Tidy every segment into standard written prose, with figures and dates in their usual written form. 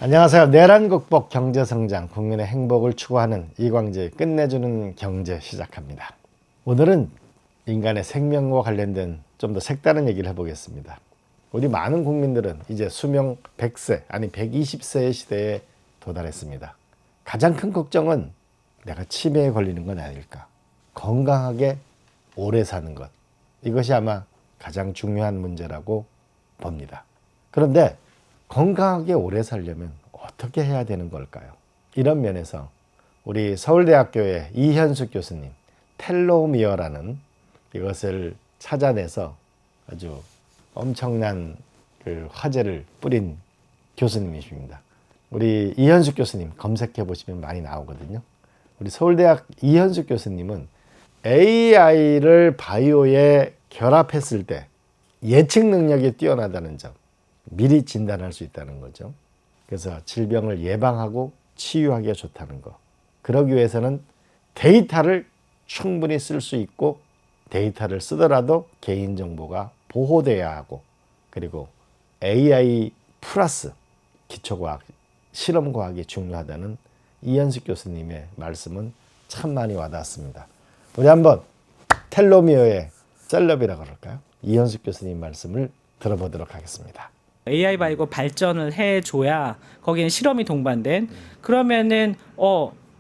안녕하세요. 내란 극복 경제성장 국민의 행복을 추구하는 이광재의 끝내주는 경제 시작합니다. 오늘은 인간의 생명과 관련된 좀 더 색다른 얘기를 해보겠습니다. 우리 많은 국민들은 이제 수명 100세 아니 120세의 시대에 도달했습니다. 가장 큰 걱정은 내가 치매에 걸리는 건 아닐까, 건강하게 오래 사는 것, 이것이 아마 가장 중요한 문제라고 봅니다. 그런데 건강하게 오래 살려면 어떻게 해야 되는 걸까요? 이런 면에서 우리 서울대학교의 이현숙 교수님, 텔로미어라는 이것을 찾아내서 아주 엄청난 그 화제를 뿌린 교수님이십니다. 우리 이현숙 교수님 검색해 보시면 많이 나오거든요. 우리 서울대학 이현숙 교수님은 AI를 바이오에 결합했을 때 예측 능력이 뛰어나다는 점, 미리 진단할 수 있다는 거죠. 그래서 질병을 예방하고 치유하기가 좋다는 거. 그러기 위해서는 데이터를 충분히 쓸 수 있고, 데이터를 쓰더라도 개인정보가 보호돼야 하고, 그리고 AI 플러스 기초과학, 실험과학이 중요하다는 이현숙 교수님의 말씀은 참 많이 와닿았습니다. 우리 한번 텔로미어의 셀럽이라고 그럴까요? 이현숙 교수님 말씀을 들어보도록 하겠습니다. AI 바이오 발전을 해줘야 거기는 실험이 동반된 그러면은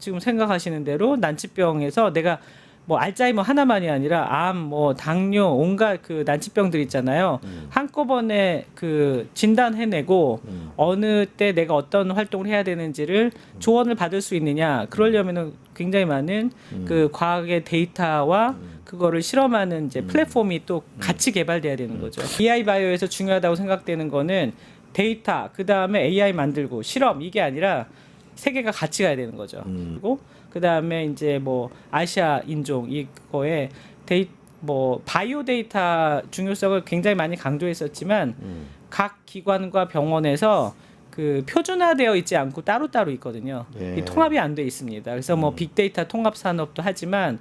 지금 생각하시는 대로 난치병에서 내가 뭐 알츠하이머 하나만이 아니라 암, 뭐 당뇨, 온갖 그 난치병들 있잖아요. 한꺼번에 그 진단해내고 어느 때 내가 어떤 활동을 해야 되는지를 조언을 받을 수 있느냐. 그러려면은 굉장히 많은 그 과학의 데이터와 그거를 실험하는 이제 플랫폼이 또 같이 개발돼야 되는 거죠. AI 바이오에서 중요하다고 생각되는 거는 데이터, 그 다음에 AI 만들고 실험, 이게 아니라 세 개가 같이 가야 되는 거죠. 그리고 그 다음에 이제 뭐 아시아 인종 이거에 뭐 바이오 데이터 중요성을 굉장히 많이 강조했었지만 각 기관과 병원에서 그 표준화되어 있지 않고 따로따로 있거든요. 예. 이 통합이 안 돼 있습니다. 그래서 뭐 빅데이터 통합 산업도 하지만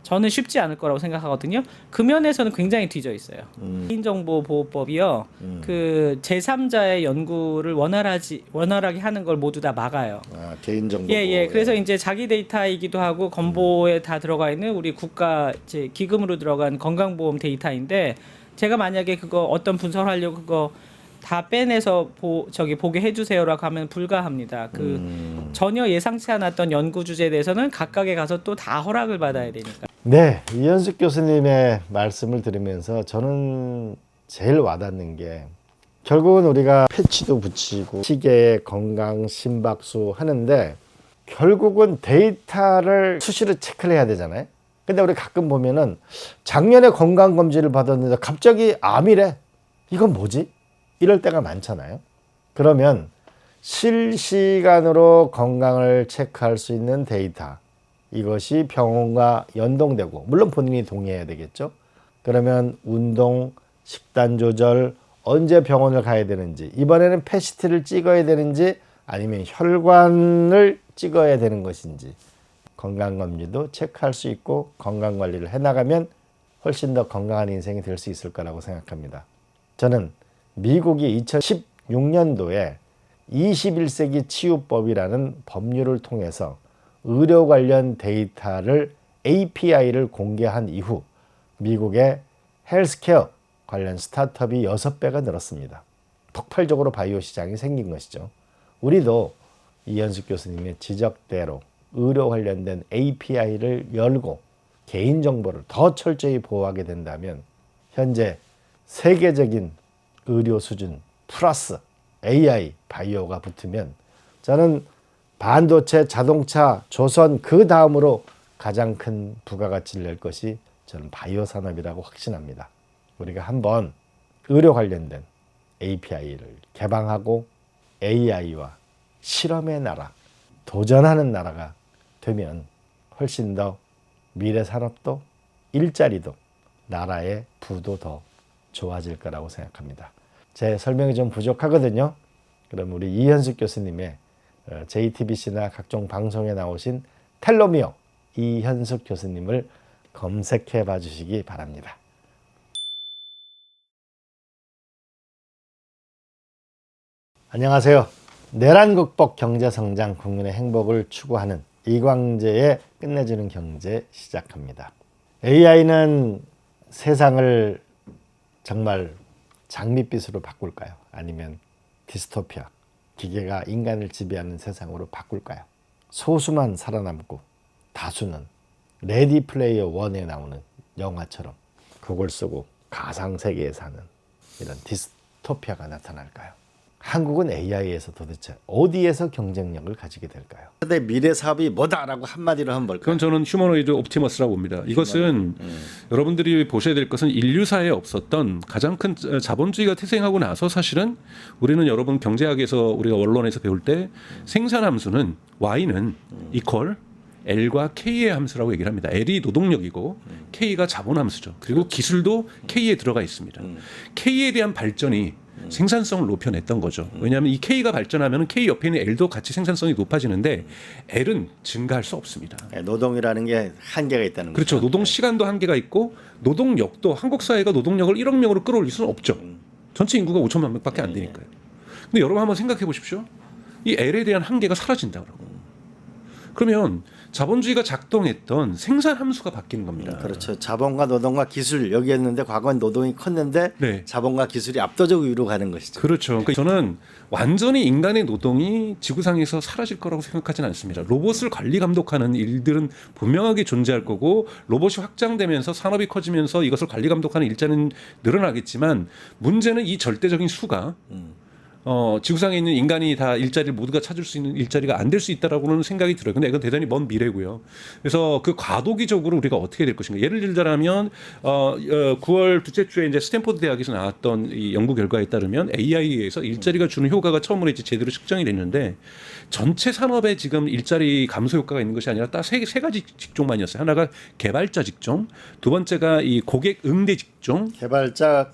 저는 쉽지 않을 거라고 생각하거든요. 그 면에서는 굉장히 뒤져 있어요. 개인정보보호법이요. 그 제3자의 연구를 원활하게 하는 걸 모두 다 막아요. 아, 개인정보. 예. 그래서 이제 자기 데이터이기도 하고 건보에 다 들어가 있는 우리 국가 이제 기금으로 들어간 건강보험 데이터인데, 제가 만약에 그거 어떤 분석을 하려고 그거 다 빼내서 보게 해주세요라고 하면 불가합니다. 전혀 예상치 않았던 연구 주제에 대해서는 각각에 가서 또 다 허락을 받아야 되니까. 네, 이현숙 교수님의 말씀을 들으면서 저는 제일 와닿는 게, 결국은 우리가 패치도 붙이고 시계에 건강 심박수 하는데 결국은 데이터를 수시로 체크를 해야 되잖아요. 근데 우리 가끔 보면은 작년에 건강검진을 받았는데 갑자기 암이래. 이건 뭐지? 이럴 때가 많잖아요. 그러면 실시간으로 건강을 체크할 수 있는 데이터, 이것이 병원과 연동되고, 물론 본인이 동의해야 되겠죠. 그러면 운동, 식단 조절, 언제 병원을 가야 되는지, 이번에는 PET를 찍어야 되는지 아니면 혈관을 찍어야 되는 것인지, 건강검진도 체크할 수 있고 건강관리를 해나가면 훨씬 더 건강한 인생이 될 수 있을 거라고 생각합니다. 저는 미국이 2016년도에 21세기 치유법이라는 법률을 통해서 의료 관련 데이터를 API를 공개한 이후 미국의 헬스케어 관련 스타트업이 6배가 늘었습니다. 폭발적으로 바이오 시장이 생긴 것이죠. 우리도 이현숙 교수님의 지적대로 의료 관련된 API를 열고 개인정보를 더 철저히 보호하게 된다면 현재 세계적인 의료 수준 플러스 AI 바이오가 붙으면 저는 반도체, 자동차, 조선 그 다음으로 가장 큰 부가가치를 낼 것이 저는 바이오 산업이라고 확신합니다. 우리가 한번 의료 관련된 API를 개방하고 AI와 실험의 나라, 도전하는 나라가 되면 훨씬 더 미래 산업도 일자리도 나라의 부도 더 좋아질 거라고 생각합니다. 제 설명이 좀 부족하거든요. 그럼 우리 이현숙 교수님의 JTBC나 각종 방송에 나오신 텔로미어 이현숙 교수님을 검색해 봐 주시기 바랍니다. 안녕하세요. 내란 극복, 경제 성장, 국민의 행복을 추구하는 이광재의 끝내주는 경제 시작합니다. AI는 세상을 정말 장밋빛으로 바꿀까요? 아니면 디스토피아, 기계가 인간을 지배하는 세상으로 바꿀까요? 소수만 살아남고 다수는 레디 플레이어 1에 나오는 영화처럼 그걸 쓰고 가상세계에 사는 이런 디스토피아가 나타날까요? 한국은 AI에서 도대체 어디에서 경쟁력을 가지게 될까요? 근데 미래 사업이 뭐다라고 한마디로 하면 뭘까요? 그건 저는 휴머노이드 옵티머스라고 봅니다. 이것은 여러분들이 보셔야 될 것은 인류사에 없었던 가장 큰 자본주의가 태생하고 나서 사실은 우리는 여러분 경제학에서 우리가 원론에서 배울 때 생산함수는 Y는 이퀄 L과 K의 함수라고 얘기를 합니다. L이 노동력이고 K가 자본함수죠. 그리고 기술도 K에 들어가 있습니다. K에 대한 발전이 생산성을 높여냈던 거죠. 왜냐하면 이 K가 발전하면 K 옆에 있는 L도 같이 생산성이 높아지는데 L은 증가할 수 없습니다. 노동이라는 게 한계가 있다는 거죠. 그렇죠. 노동 시간도 한계가 있고 노동력도 한국 사회가 노동력을 1억 명으로 끌어올릴 수는 없죠. 전체 인구가 5천만 명밖에 안 되니까요. 근데 여러분 한번 생각해 보십시오. 이 L에 대한 한계가 사라진다고. 그러면 자본주의가 작동했던 생산 함수가 바뀌는 겁니다. 그렇죠. 자본과 노동과 기술 여기였는데 과거엔 노동이 컸는데 네. 자본과 기술이 압도적 위로 가는 것이죠. 그렇죠. 그러니까 저는 완전히 인간의 노동이 지구상에서 사라질 거라고 생각하지는 않습니다. 로봇을 관리 감독하는 일들은 분명하게 존재할 거고 로봇이 확장되면서 산업이 커지면서 이것을 관리 감독하는 일자는 늘어나겠지만 문제는 이 절대적인 수가 지구상에 있는 인간이 다 일자리를 모두가 찾을 수 있는 일자리가 안 될 수 있다라고는 생각이 들어요. 근데 이건 대단히 먼 미래고요. 그래서 그 과도기적으로 우리가 어떻게 될 것인가. 예를 들자면 9월 둘째 주에 이제 스탠포드 대학에서 나왔던 이 연구 결과에 따르면 AI에서 일자리가 주는 효과가 처음으로 이제 제대로 측정이 됐는데 전체 산업에 지금 일자리 감소 효과가 있는 것이 아니라 딱 세 가지 직종만이었어요. 하나가 개발자 직종, 두 번째가 이 고객 응대 직종, 개발자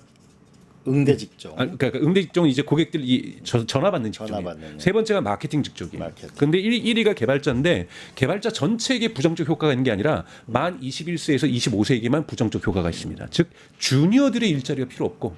응대 직종. 그러니까 응대 직종은 이제 고객들이 전화 받는 직종이에요. 세 번째가 마케팅 직종이에요. 근데 1위가 개발자인데 개발자 전체에게 부정적 효과가 있는 게 아니라 만 21세에서 25세에게만 부정적 효과가 있습니다. 즉 주니어들의 일자리가 필요 없고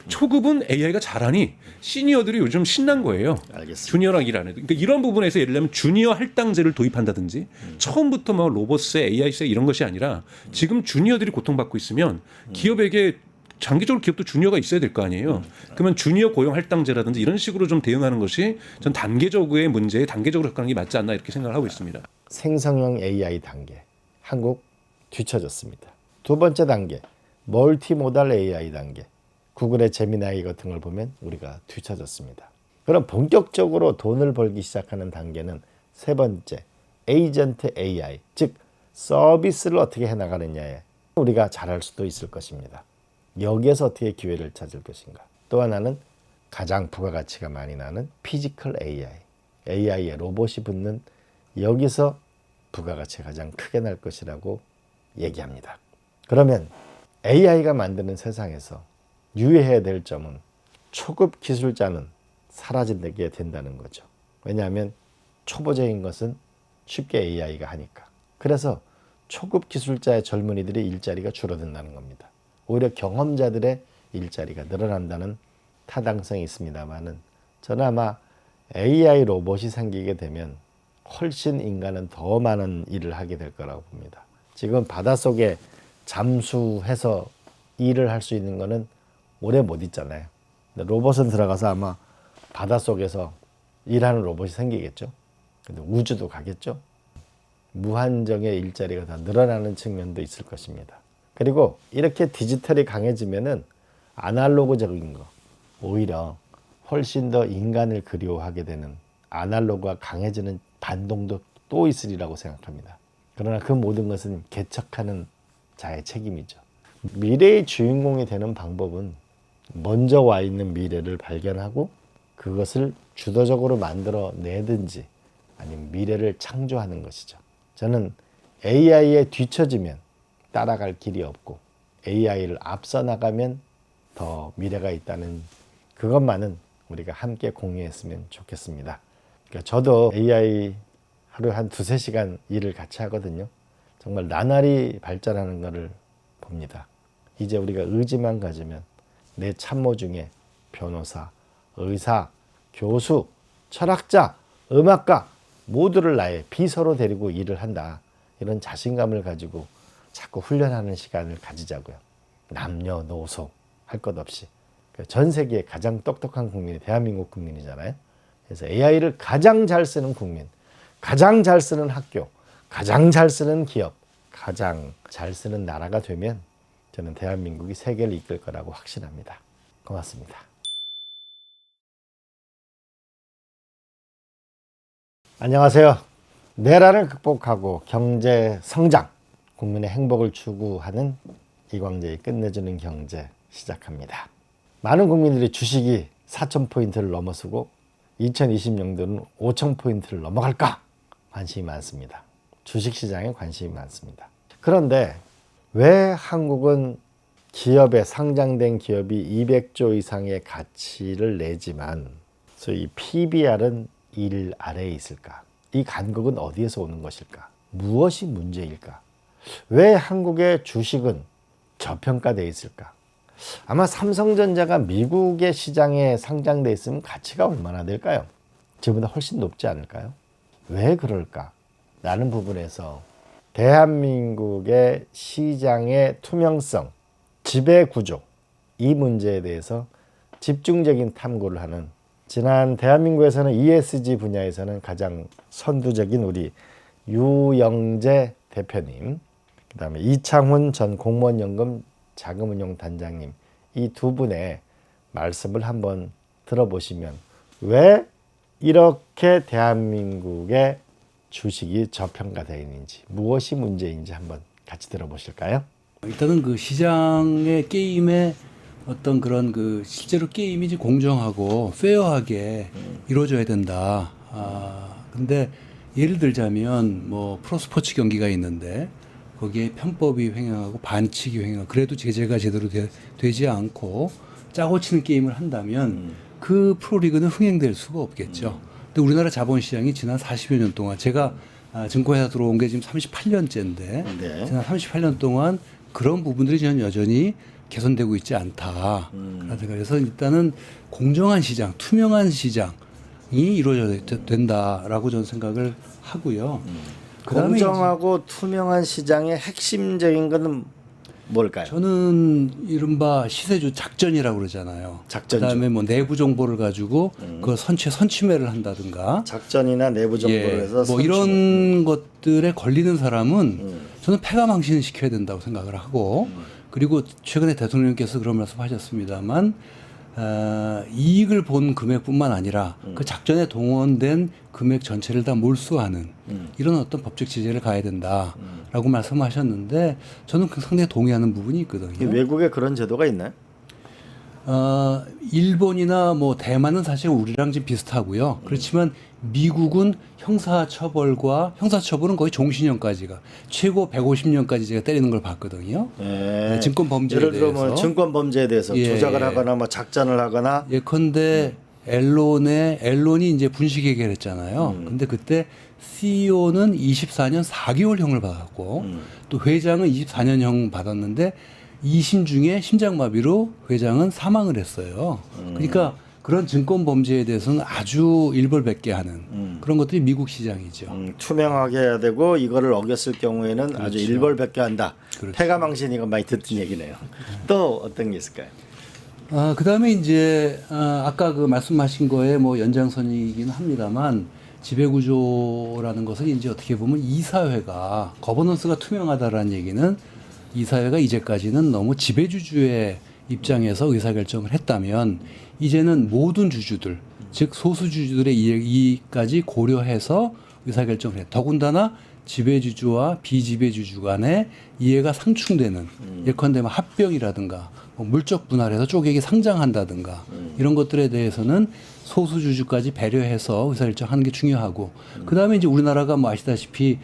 초급은 AI가 잘하니 시니어들이 요즘 신난 거예요. 알겠습니다. 주니어랑 일 안 해도. 그러니까 이런 부분에서 예를 들면 주니어 할당제를 도입한다든지 처음부터 뭐 로봇세, AI세 이런 것이 아니라 지금 주니어들이 고통받고 있으면 기업에게 장기적으로 기업도 주니어가 있어야 될 거 아니에요. 그러면 주니어 고용 할당제라든지 이런 식으로 좀 대응하는 것이 전 단계적의 문제에 단계적으로 접근하는 게 맞지 않나 이렇게 생각을 하고 있습니다. 생성형 AI 단계. 한국 뒤처졌습니다. 두 번째 단계. 멀티모달 AI 단계. 구글의 제미나이 같은 걸 보면 우리가 뒤처졌습니다. 그럼 본격적으로 돈을 벌기 시작하는 단계는 세 번째. 에이전트 AI. 즉 서비스를 어떻게 해나가느냐에 우리가 잘할 수도 있을 것입니다. 여기에서 어떻게 기회를 찾을 것인가. 또 하나는 가장 부가가치가 많이 나는 피지컬 AI. AI에 로봇이 붙는 여기서 부가가치가 가장 크게 날 것이라고 얘기합니다. 그러면 AI가 만드는 세상에서 유의해야 될 점은 초급 기술자는 사라지게 된다는 거죠. 왜냐하면 초보적인 것은 쉽게 AI가 하니까. 그래서 초급 기술자의 젊은이들의 일자리가 줄어든다는 겁니다. 오히려 경험자들의 일자리가 늘어난다는 타당성이 있습니다만은 저는 아마 AI 로봇이 생기게 되면 훨씬 인간은 더 많은 일을 하게 될 거라고 봅니다. 지금 바닷속에 잠수해서 일을 할 수 있는 거는 오래 못 있잖아요. 근데 로봇은 들어가서 아마 바닷속에서 일하는 로봇이 생기겠죠. 근데 우주도 가겠죠. 무한정의 일자리가 다 늘어나는 측면도 있을 것입니다. 그리고 이렇게 디지털이 강해지면은 아날로그적인 거 오히려 훨씬 더 인간을 그리워하게 되는 아날로그가 강해지는 반동도 또 있으리라고 생각합니다. 그러나 그 모든 것은 개척하는 자의 책임이죠. 미래의 주인공이 되는 방법은 먼저 와 있는 미래를 발견하고 그것을 주도적으로 만들어내든지 아니면 미래를 창조하는 것이죠. 저는 AI에 뒤처지면 따라갈 길이 없고 AI를 앞서 나가면 더 미래가 있다는 그것만은 우리가 함께 공유했으면 좋겠습니다. 그러니까 저도 AI 하루에 한 2-3시간 일을 같이 하거든요. 정말 나날이 발전하는 것을 봅니다. 이제 우리가 의지만 가지면 내 참모 중에 변호사, 의사, 교수 철학자, 음악가 모두를 나의 비서로 데리고 일을 한다. 이런 자신감을 가지고 자꾸 훈련하는 시간을 가지자고요. 남녀노소 할 것 없이. 전 세계의 가장 똑똑한 국민이 대한민국 국민이잖아요. 그래서 AI를 가장 잘 쓰는 국민, 가장 잘 쓰는 학교, 가장 잘 쓰는 기업, 가장 잘 쓰는 나라가 되면 저는 대한민국이 세계를 이끌 거라고 확신합니다. 고맙습니다. 안녕하세요. 내란을 극복하고 경제 성장, 국민의 행복을 추구하는 이광재의 끝내주는 경제 시작합니다. 많은 국민들이 주식이 4,000포인트를 넘어서고 2020년도는 5,000포인트를 넘어갈까 관심이 많습니다. 주식시장에 관심이 많습니다. 그런데 왜 한국은 기업에 상장된 기업이 200조 이상의 가치를 내지만 소위 PBR은 1 아래에 있을까? 이 간극은 어디에서 오는 것일까? 무엇이 문제일까? 왜 한국의 주식은 저평가되어 있을까? 아마 삼성전자가 미국의 시장에 상장돼 있으면 가치가 얼마나 될까요? 지금보다 훨씬 높지 않을까요? 왜 그럴까? 라는 부분에서 대한민국의 시장의 투명성, 지배구조, 이 문제에 대해서 집중적인 탐구를 하는, 지난 대한민국에서는 ESG 분야에서는 가장 선두적인 우리 유영재 대표님, 그 다음에 이창훈 전 공무원연금 자금운용단장님, 이 두 분의 말씀을 한번 들어보시면 왜 이렇게 대한민국의 주식이 저평가되어 있는지, 무엇이 문제인지 한번 같이 들어보실까요? 일단은 그 시장의 게임의 어떤 그런 그 실제로 게임이 이제 공정하고 페어하게 이루어져야 된다. 근데 예를 들자면 뭐 프로스포츠 경기가 있는데 거기에 편법이 횡행하고 반칙이 횡행하고 그래도 제재가 제대로 되지 않고 짜고 치는 게임을 한다면 그 프로리그는 흥행될 수가 없겠죠. 근데 우리나라 자본시장이 지난 40여 년 동안 제가 증권회사 들어온 게 지금 38년째인데 네. 지난 38년 동안 그런 부분들이 저는 여전히 개선되고 있지 않다. 그래서 일단은 공정한 시장, 투명한 시장이 이루어져야 된다라고 저는 생각을 하고요. 그다음에 공정하고 투명한 시장의 핵심적인 것은 뭘까요? 저는 이른바 시세조 작전이라고 그러잖아요. 작전조. 그다음에 뭐 내부 정보를 가지고 그 선취매를 한다든가 작전이나 내부 정보를 해서 뭐 이런 것들에 걸리는 사람은 저는 패가망신을 시켜야 된다고 생각을 하고 그리고 최근에 대통령께서 그런 말씀하셨습니다만 이익을 본 금액뿐만 아니라 그 작전에 동원된 금액 전체를 다 몰수하는 이런 어떤 법적 제재를 가야 된다라고 말씀하셨는데 저는 그 상당히 동의하는 부분이 있거든요. 외국에 그런 제도가 있나요? 일본이나 뭐 대만은 사실 우리랑 좀 비슷하고요. 그렇지만 미국은 형사처벌은 거의 종신형까지가 최고 150년까지 제가 때리는 걸 봤거든요. 네. 증권 범죄에 예를 들어 대해서 뭐 증권 범죄에 대해서 조작을 하거나 뭐 작전을 하거나 예컨대 앨론이 이제 분식 회계를 했잖아요. 근데 그때 CEO는 24년 4개월형을 받았고 또 회장은 24년형 받았는데 2심 중에 심장마비로 회장은 사망을 했어요. 그러니까 그런 증권 범죄에 대해서는 아주 일벌백계 하는 그런 것들이 미국 시장이죠. 투명하게 해야 되고 이거를 어겼을 경우에는 아주 일벌백계한다. 그렇죠. 패가망신 이거 많이 듣던 얘기네요. 또 어떤 게 있을까요? 그다음에 이제 아까 그 말씀하신 거에 뭐 연장선이긴 합니다만 지배구조라는 것은 이제 어떻게 보면 이사회가 거버넌스가 투명하다라는 얘기는 이사회가 이제까지는 너무 지배주주의 입장에서 의사결정을 했다면 이제는 모든 주주들 즉 소수주주들의 이익까지 고려해서 의사결정을 해. 더군다나 지배주주와 비지배주주 간의 이해가 상충되는 예컨대 뭐 합병이라든가 뭐 물적 분할해서 쪼개기 상장한다든가 이런 것들에 대해서는 소수주주까지 배려해서 의사결정하는 게 중요하고 그다음에 이제 우리나라가 뭐 아시다시피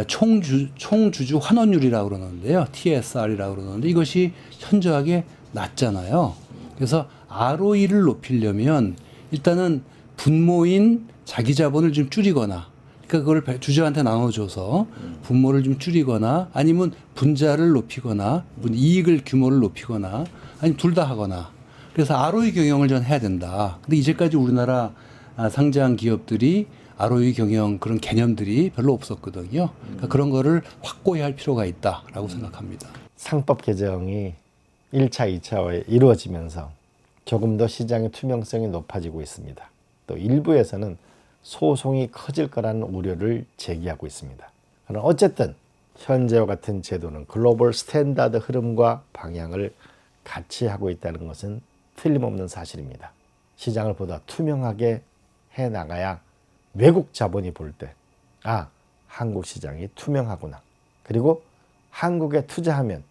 총주주 환원율이라고 그러는데요. TSR이라고 그러는데 이것이 현저하게 낮잖아요. 그래서 ROE를 높이려면 일단은 분모인 자기 자본을 좀 줄이거나 그러니까 그걸 주주한테 나눠줘서 분모를 좀 줄이거나 아니면 분자를 높이거나 이익을 규모를 높이거나 아니면 둘 다 하거나 그래서 ROE 경영을 전 해야 된다. 근데 이제까지 우리나라 상장 기업들이 ROE 경영 그런 개념들이 별로 없었거든요. 그러니까 그런 거를 확고히 할 필요가 있다라고 생각합니다. 상법 개정이 1차, 2차에 이루어지면서 조금 더 시장의 투명성이 높아지고 있습니다. 또 일부에서는 소송이 커질 거라는 우려를 제기하고 있습니다. 그러나 어쨌든 현재와 같은 제도는 글로벌 스탠다드 흐름과 방향을 같이 하고 있다는 것은 틀림없는 사실입니다. 시장을 보다 투명하게 해나가야 외국 자본이 볼 때, 아, 한국 시장이 투명하구나. 그리고 한국에 투자하면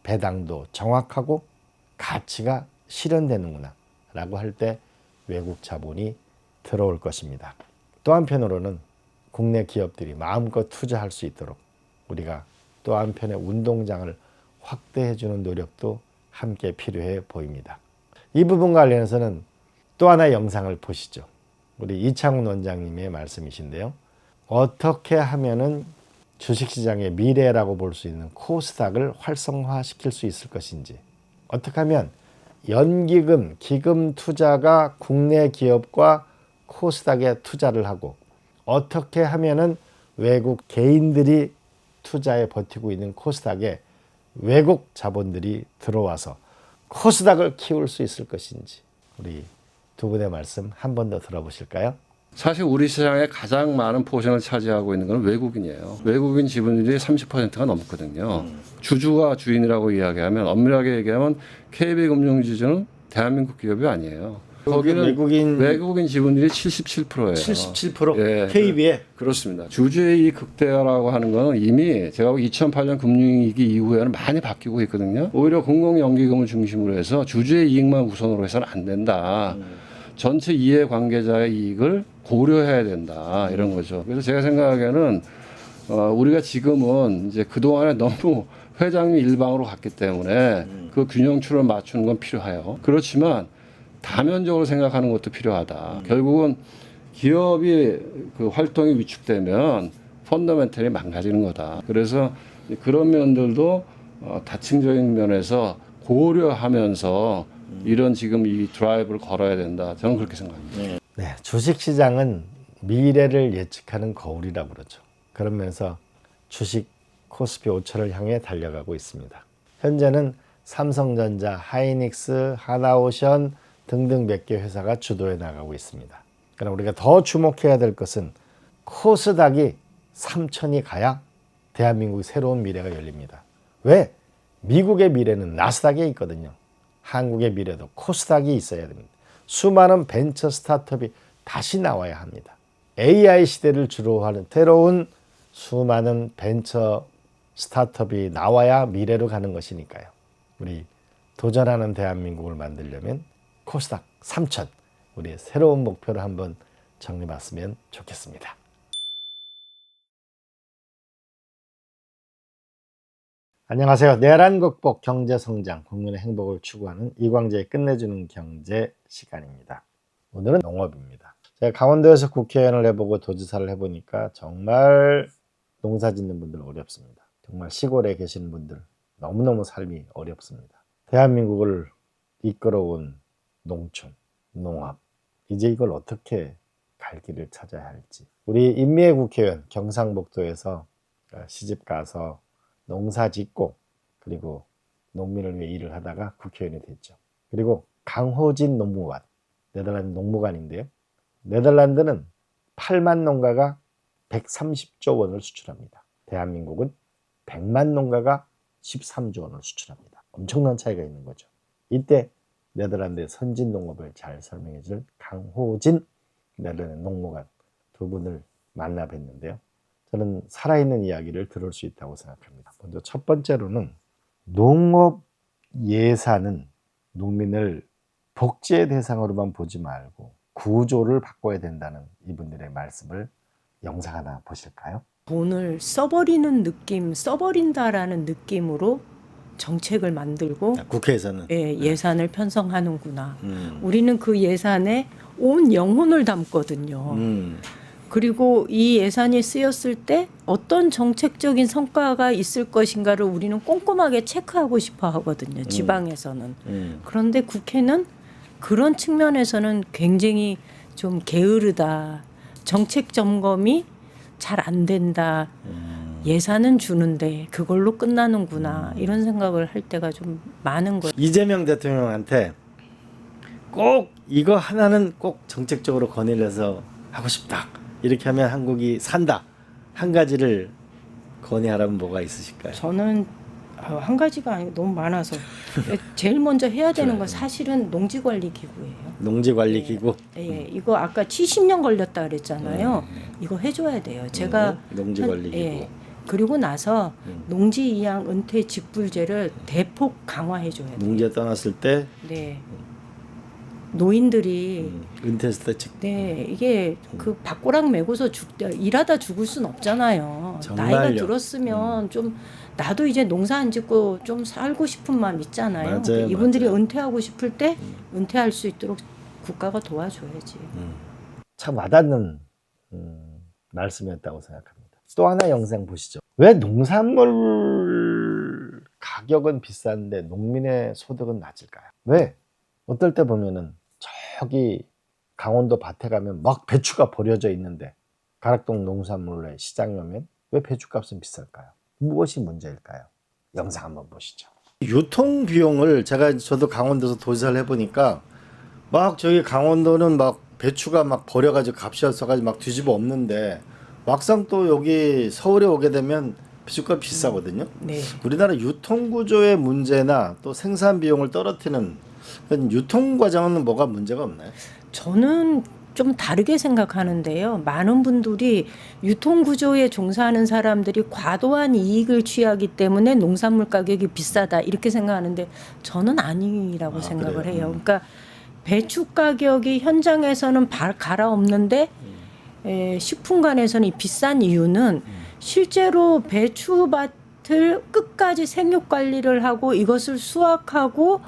배당도 정확하고 가치가 실현되는구나 라고 할 때 외국 자본이 들어올 것입니다. 또 한편으로는 국내 기업들이 마음껏 투자할 수 있도록 우리가 또 한편의 운동장을 확대해주는 노력도 함께 필요해 보입니다. 이 부분과 관련해서는 또 하나의 영상을 보시죠. 우리 이창훈 원장님의 말씀이신데요. 어떻게 하면은 주식시장의 미래라고 볼 수 있는 코스닥을 활성화시킬 수 있을 것인지, 어떻게 하면 연기금, 기금 투자가 국내 기업과 코스닥에 투자를 하고, 어떻게 하면은 외국 개인들이 투자에 버티고 있는 코스닥에 외국 자본들이 들어와서 코스닥을 키울 수 있을 것인지, 우리 두 분의 말씀 한 번 더 들어보실까요? 사실 우리 시장에 가장 많은 포션을 차지하고 있는 건 외국인이에요. 외국인 지분율이 30%가 넘거든요. 주주가 주인이라고 이야기하면, 엄밀하게 얘기하면 KB금융지주는 대한민국 기업이 아니에요. 거기는 외국인 지분율이 77%예요. 77%? 예, KB에? 그렇습니다. 주주의 이익 극대화라고 하는 거는 이미 제가 2008년 금융위기 이후에는 많이 바뀌고 있거든요. 오히려 공공연기금을 중심으로 해서 주주의 이익만 우선으로 해서는 안 된다. 전체 이해관계자의 이익을 고려해야 된다, 이런 거죠. 그래서 제가 생각하기에는 우리가 지금은 이제 그동안에 너무 회장님 일방으로 갔기 때문에 그 균형추를 맞추는 건 필요해요. 그렇지만 다면적으로 생각하는 것도 필요하다. 결국은 기업이 그 활동이 위축되면 펀더멘털이 망가지는 거다. 그래서 그런 면들도 다층적인 면에서 고려하면서 이런 지금 이 드라이브를 걸어야 된다. 저는 그렇게 생각합니다. 네, 주식시장은 미래를 예측하는 거울이라고 그러죠. 그러면서 주식 코스피 5천을 향해 달려가고 있습니다. 현재는 삼성전자, 하이닉스, 하나오션 등등 몇 개 회사가 주도해 나가고 있습니다. 그럼 우리가 더 주목해야 될 것은 코스닥이 3천이 가야 대한민국의 새로운 미래가 열립니다. 왜? 미국의 미래는 나스닥에 있거든요. 한국의 미래도 코스닥이 있어야 됩니다. 수많은 벤처 스타트업이 다시 나와야 합니다. AI 시대를 주로 하는 새로운 수많은 벤처 스타트업이 나와야 미래로 가는 것이니까요. 우리 도전하는 대한민국을 만들려면 코스닥 3천, 우리의 새로운 목표를 한번 정해봤으면 좋겠습니다. 안녕하세요. 내란 극복, 경제 성장, 국민의 행복을 추구하는 이광재의 끝내주는 경제 시간입니다. 오늘은 농업입니다. 제가 강원도에서 국회의원을 해보고 도지사를 해보니까 정말 농사 짓는 분들 어렵습니다. 정말 시골에 계시는 분들 너무너무 삶이 어렵습니다. 대한민국을 이끌어온 농촌, 농업, 이제 이걸 어떻게 갈 길을 찾아야 할지. 우리 임미애 국회의원 경상북도에서 시집 가서 농사 짓고 그리고 농민을 위해 일을 하다가 국회의원이 됐죠. 그리고 강호진 농무관, 네덜란드 농무관인데요. 네덜란드는 8만 농가가 130조 원을 수출합니다. 대한민국은 100만 농가가 13조 원을 수출합니다. 엄청난 차이가 있는 거죠. 이때 네덜란드의 선진 농업을 잘 설명해 줄 강호진 네덜란드 농무관 두 분을 만나 뵀는데요. 저는 살아있는 이야기를 들을 수 있다고 생각합니다. 먼저 첫 번째로는 농업 예산은 농민을 복지의 대상으로만 보지 말고 구조를 바꿔야 된다는 이분들의 말씀을 영상 하나 보실까요? 돈을 써버리는 느낌, 써버린다라는 느낌으로 정책을 만들고 국회에서는 예산을 편성하는구나. 우리는 그 예산에 온 영혼을 담거든요. 그리고 이 예산이 쓰였을 때 어떤 정책적인 성과가 있을 것인가를 우리는 꼼꼼하게 체크하고 싶어 하거든요. 지방에서는. 그런데 국회는 그런 측면에서는 굉장히 좀 게으르다. 정책 점검이 잘 안 된다. 예산은 주는데 그걸로 끝나는구나. 이런 생각을 할 때가 좀 많은 거예요. 이재명 대통령한테 꼭 이거 하나는 꼭 정책적으로 건의를 해서 하고 싶다. 이렇게 하면 한국이 산다. 한 가지를 건의하라면 뭐가 있으실까요? 저는 한 가지가 아니고 너무 많아서 제일 먼저 해야 되는 건 사실은 농지관리기구예요. 농지관리기구. 예, 이거 아까 70년 걸렸다 그랬잖아요. 이거 해줘야 돼요. 제가 농지관리기구. 예, 그리고 나서 농지 이양 은퇴 직불제를 대폭 강화해줘야 돼요. 농지에 떠났을 때 네, 노인들이 은퇴했을 때 직. 네, 이게 그 밭고랑 메고서 일하다 죽을 순 없잖아요. 정말요? 나이가 들었으면 좀 나도 이제 농사 안 짓고 좀 살고 싶은 마음 있잖아요. 맞아요, 이분들이 맞아요. 은퇴하고 싶을 때 은퇴할 수 있도록 국가가 도와줘야지. 참 와닿는 말씀이었다고 생각합니다. 또 하나 영상 보시죠. 왜 농산물 가격은 비싼데 농민의 소득은 낮을까요? 왜? 어떨 때 보면은 저기 강원도 밭에 가면 막 배추가 버려져 있는데 가락동 농산물의 시장에 오면 왜 배추값은 비쌀까요? 무엇이 문제일까요? 영상 한번 보시죠. 유통 비용을 저도 강원도에서 도지사를 해보니까 막 저기 강원도는 막 배추가 막 버려가지고 값이 없어가지고 막 뒤집어 엎는데 막상 또 여기 서울에 오게 되면 배추가 비싸거든요. 네. 우리나라 유통 구조의 문제나 또 생산 비용을 떨어뜨리는 그런 유통 과정은 뭐가 문제가 없나요? 저는 좀 다르게 생각하는데요. 많은 분들이 유통구조에 종사하는 사람들이 과도한 이익을 취하기 때문에 농산물 가격이 비싸다 이렇게 생각하는데 저는 아니라고 생각을 그래요? 해요. 그러니까 배추 가격이 현장에서는 갈아엎는데 식품관에서는 이 비싼 이유는 실제로 배추밭을 끝까지 생육 관리를 하고 이것을 수확하고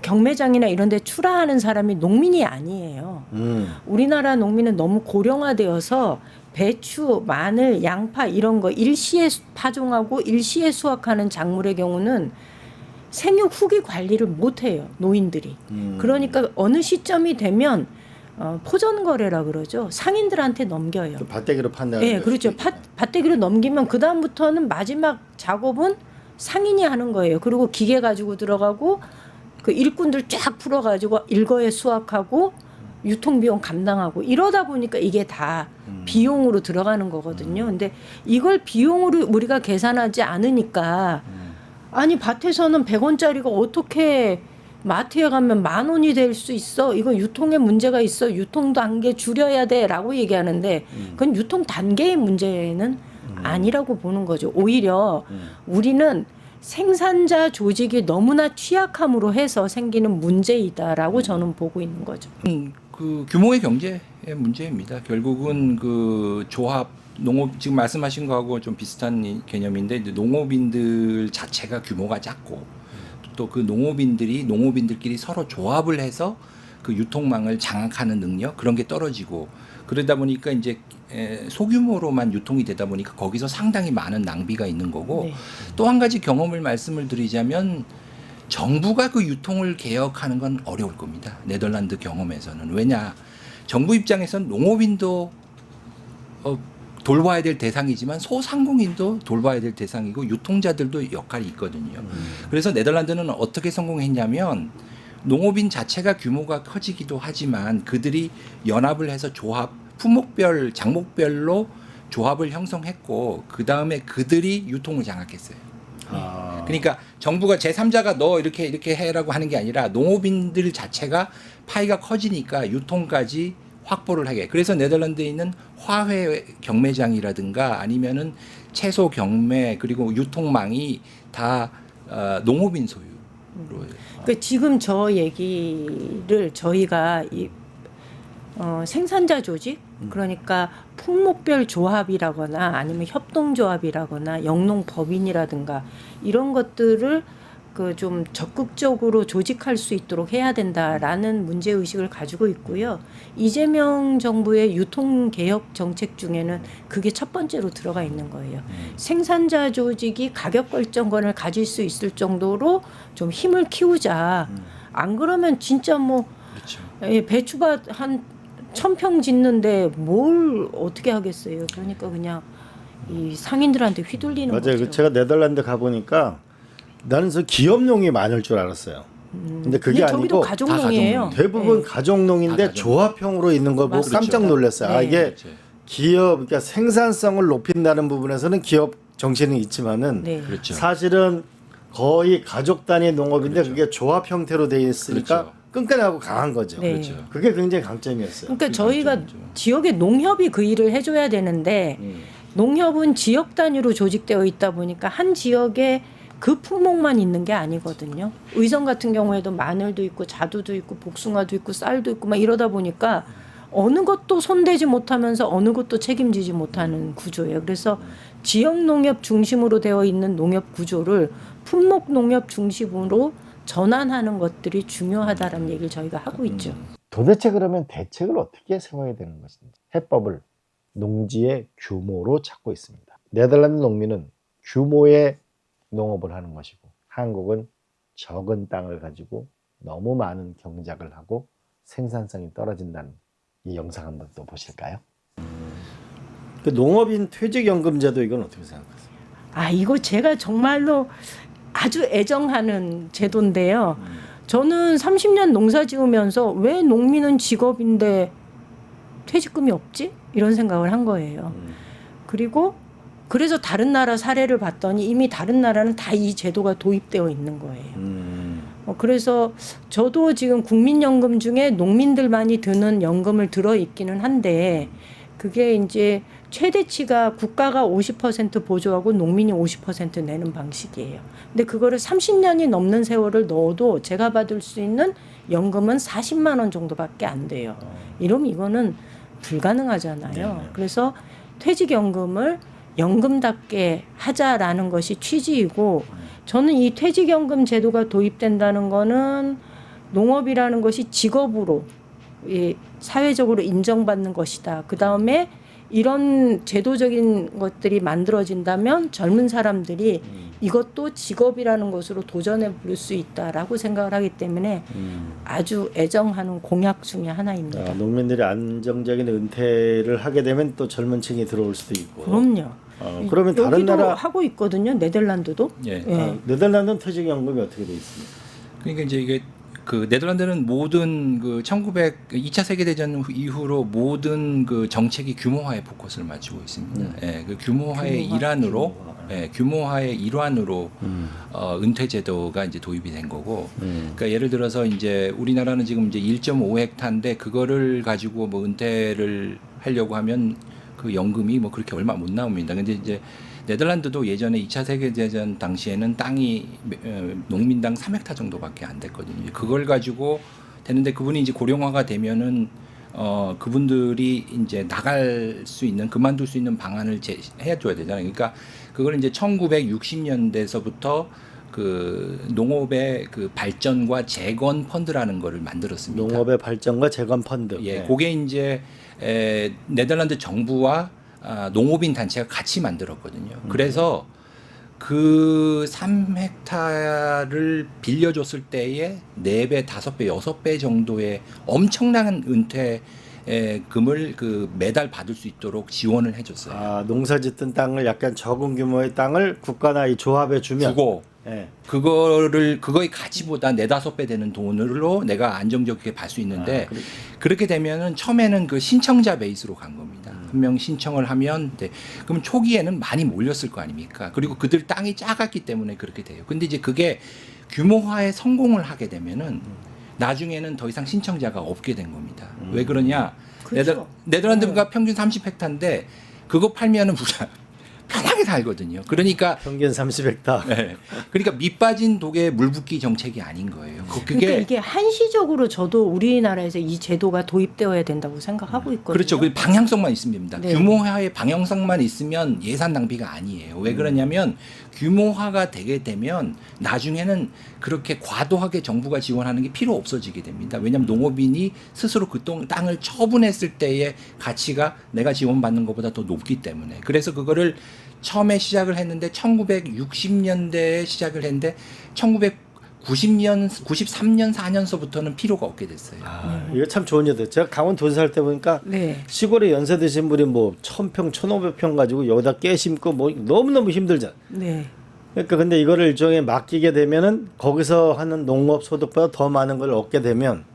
경매장이나 이런 데 출하하는 사람이 농민이 아니에요. 우리나라 농민은 너무 고령화되어서 배추, 마늘, 양파 이런 거 일시에 파종하고 일시에 수확하는 작물의 경우는 생육 후기 관리를 못 해요. 노인들이. 그러니까 어느 시점이 되면 포전 거래라 그러죠. 상인들한테 넘겨요. 그 밭대기로 판다는 예, 그렇죠. 밭대기로 넘기면 그 다음부터는 마지막 작업은 상인이 하는 거예요. 그리고 기계 가지고 들어가고 그 일꾼들 쫙 풀어가지고 일거에 수확하고 유통비용 감당하고 이러다 보니까 이게 다 비용으로 들어가는 거거든요. 근데 이걸 비용으로 우리가 계산하지 않으니까 아니 밭에서는 100원짜리가 어떻게 마트에 가면 10,000원이 될 수 있어? 이거 유통에 문제가 있어. 유통 단계 줄여야 돼라고 얘기하는데 그건 유통 단계의 문제는 아니라고 보는 거죠. 오히려 우리는 생산자 조직이 너무나 취약함으로 해서 생기는 문제이다라고 저는 보고 있는 거죠. 그 규모의 경제의 문제입니다. 결국은 그 조합 농업 지금 말씀하신 거하고 좀 비슷한 개념인데 이제 농업인들 자체가 규모가 작고 또 그 농업인들끼리 서로 조합을 해서 그 유통망을 장악하는 능력 그런 게 떨어지고 그러다 보니까 이제 소규모로만 유통이 되다 보니까 거기서 상당히 많은 낭비가 있는 거고 네. 또 한 가지 경험을 말씀을 드리자면 정부가 그 유통을 개혁하는 건 어려울 겁니다. 네덜란드 경험에서는. 왜냐? 정부 입장에서는 농업인도 돌봐야 될 대상이지만 소상공인도 돌봐야 될 대상이고 유통자들도 역할이 있거든요. 그래서 네덜란드는 어떻게 성공했냐면 농업인 자체가 규모가 커지기도 하지만 그들이 연합을 해서 조합, 품목별, 장목별로 조합을 형성했고 그 다음에 그들이 유통을 장악했어요. 그러니까 정부가 제3자가 너 이렇게 해라고 하는 게 아니라 농업인들 자체가 파이가 커지니까 유통까지 확보를 하게. 그래서 네덜란드에 있는 화훼 경매장이라든가 아니면은 채소 경매 그리고 유통망이 다 농업인 소유로. 그 지금 저 얘기를 저희가 생산자 조직 그러니까 품목별 조합이라거나 아니면 협동조합이라거나 영농법인이라든가 이런 것들을 그 좀 적극적으로 조직할 수 있도록 해야 된다라는 문제 의식을 가지고 있고요. 이재명 정부의 유통 개혁 정책 중에는 그게 첫 번째로 들어가 있는 거예요. 생산자 조직이 가격 결정권을 가질 수 있을 정도로 좀 힘을 키우자. 안 그러면 진짜 뭐 그렇죠. 배추밭 한 천평 짓는데 뭘 어떻게 하겠어요. 그러니까 그냥 이 상인들한테 휘둘리는 맞아요. 거죠. 제가 네덜란드 가보니까 나는 저 기업농이 많을 줄 알았어요. 근데 그게 저기도 아니고 가족농이에요. 대부분 네. 가족농인데 다 조합형으로 있는 거 보고 맞습니다. 깜짝 놀랐어요. 아 네. 이게 그렇죠. 기업 그러니까 생산성을 높인다는 부분에서는 기업 정신은 있지만은 네. 그렇죠. 사실은 거의 가족 단위 농업인데 그게 조합 형태로 돼 있으니까 그렇죠. 끈끈하고 강한 거죠. 네. 그렇죠. 그게 굉장히 강점이었어요. 그러니까 저희가 지역의 농협이 그 일을 해줘야 되는데 농협은 지역 단위로 조직되어 있다 보니까 한 지역에 그 품목만 있는 게 아니거든요. 의성 같은 경우에도 마늘도 있고 자두도 있고 복숭아도 있고 쌀도 있고 막 이러다 보니까 어느 것도 손대지 못하면서 어느 것도 책임지지 못하는 구조예요. 그래서 지역 농협 중심으로 되어 있는 농협 구조를 품목 농협 중심으로 전환하는 것들이 중요하다라는 얘기를 저희가 하고 있죠. 도대체 그러면 대책을 어떻게 세워야 되는 것인지 해법을 농지의 규모로 찾고 있습니다. 네덜란드 농민은 규모의 농업을 하는 것이고 한국은 적은 땅을 가지고 너무 많은 경작을 하고 생산성이 떨어진다는 이 영상 한번 또 보실까요? 그 농업인 퇴직연금제도 이건 어떻게 생각하세요? 아, 이거 제가 정말로 아주 애정하는 제도인데요. 저는 30년 농사 지으면서 왜 농민은 직업인데 퇴직금이 없지? 이런 생각을 한 거예요. 그리고 그래서 다른 나라 사례를 봤더니 이미 다른 나라는 다 이 제도가 도입되어 있는 거예요. 그래서 저도 지금 국민연금 중에 농민들만이 드는 연금을 들어 있기는 한데 그게 이제 최대치가 국가가 50% 보조하고 농민이 50% 내는 방식이에요. 근데 그거를 30년이 넘는 세월을 넣어도 제가 받을 수 있는 연금은 40만 원 정도밖에 안 돼요. 이러면 이거는 불가능하잖아요. 그래서 퇴직연금을 연금답게 하자라는 것이 취지이고 저는 이 퇴직연금 제도가 도입된다는 거는 농업이라는 것이 직업으로 사회적으로 인정받는 것이다. 그다음에 이런 제도적인 것들이 만들어진다면 젊은 사람들이 이것도 직업이라는 것으로 도전해 볼 수 있다라고 생각을 하기 때문에 아주 애정하는 공약 중에 하나입니다. 농민들이 안정적인 은퇴를 하게 되면 또 젊은 층이 들어올 수도 있고. 그럼요. 그러면 다른 여기도 나라 하고 있거든요. 네덜란드도. 예. 예. 네덜란드는 퇴직연금이 어떻게 돼 있습니까? 그러니까 이제 이게 그 네덜란드는 모든 그 2차 세계 대전 이후로 모든 그 정책이 규모화에 포커스를 맞추고 있습니다. 예, 그 규모화의 일환으로 규모화의 일환으로 은퇴 제도가 이제 도입이 된 거고. 그러니까 예를 들어서 이제 우리나라는 지금 이제 1.5헥타인데 그거를 가지고 뭐 은퇴를 하려고 하면 그 연금이 뭐 그렇게 얼마 못 나옵니다. 근데 이제 네덜란드도 예전에 2차 세계대전 당시에는 땅이 농민당 3헥타 정도밖에 안 됐거든요. 그걸 가지고 되는데 그분이 이제 고령화가 되면은 그분들이 이제 나갈 수 있는 그만둘 수 있는 방안을 해줘야 되잖아요. 그러니까 그걸 이제 1960년대서부터 그 농업의 그 발전과 재건 펀드라는 거를 만들었습니다. 농업의 발전과 재건 펀드. 예, 그게 이제 네덜란드 정부와 농업인 단체가 같이 만들었거든요. 그래서 그 3헥타를 빌려줬을 때에 4배, 5배, 6배 정도의 엄청난 은퇴금을 그 매달 받을 수 있도록 지원을 해줬어요. 농사짓던 땅을 약간 적은 규모의 땅을 국가나 이 조합에 주면 주고 예. 그거의 가치보다 4-5배 되는 돈으로 내가 안정적이게 받을 수 있는데 그렇게 되면은 처음에는 그 신청자 베이스로 간 겁니다. 한 명 신청을 하면 그럼 초기에는 많이 몰렸을 거 아닙니까? 그리고 그들 땅이 작았기 때문에 그렇게 돼요. 근데 이제 그게 규모화에 성공을 하게 되면은 나중에는 더 이상 신청자가 없게 된 겁니다. 왜 그러냐? 그렇죠. 네덜란드가 평균 30헥타인데 그거 팔면은 편하게 살거든요. 그러니까 평균 30헥타. 네. 그러니까 밑 빠진 독에 물 붓기 정책이 아닌 거예요. 그게 그러니까 이게 한시적으로 저도 우리나라에서 이 제도가 도입되어야 된다고 생각하고 있거든요. 그렇죠. 그 방향성만 있으면 됩니다. 네. 규모화의 방향성만 있으면 예산 낭비가 아니에요. 왜 그러냐면 규모화가 되게 되면 나중에는 그렇게 과도하게 정부가 지원하는 게 필요 없어지게 됩니다. 왜냐하면 농업인이 스스로 그 땅을 처분했을 때의 가치가 내가 지원받는 것보다 더 높기 때문에. 그래서 그거를 처음에 시작을 했는데 1960년대에 시작을 했는데 90년, 93년, 4년서부터는 필요가 없게 됐어요. 이거 참 좋은 예도. 제가 강원 도시 살 때 보니까 네. 시골에 연세 드신 분이 뭐 1000평, 1500평 가지고 여기다 깨 심고 뭐 너무너무 힘들잖아. 네. 그러니까 근데 이거를 일종의 맡기게 되면은 거기서 하는 농업 소득보다 더 많은 걸 얻게 되면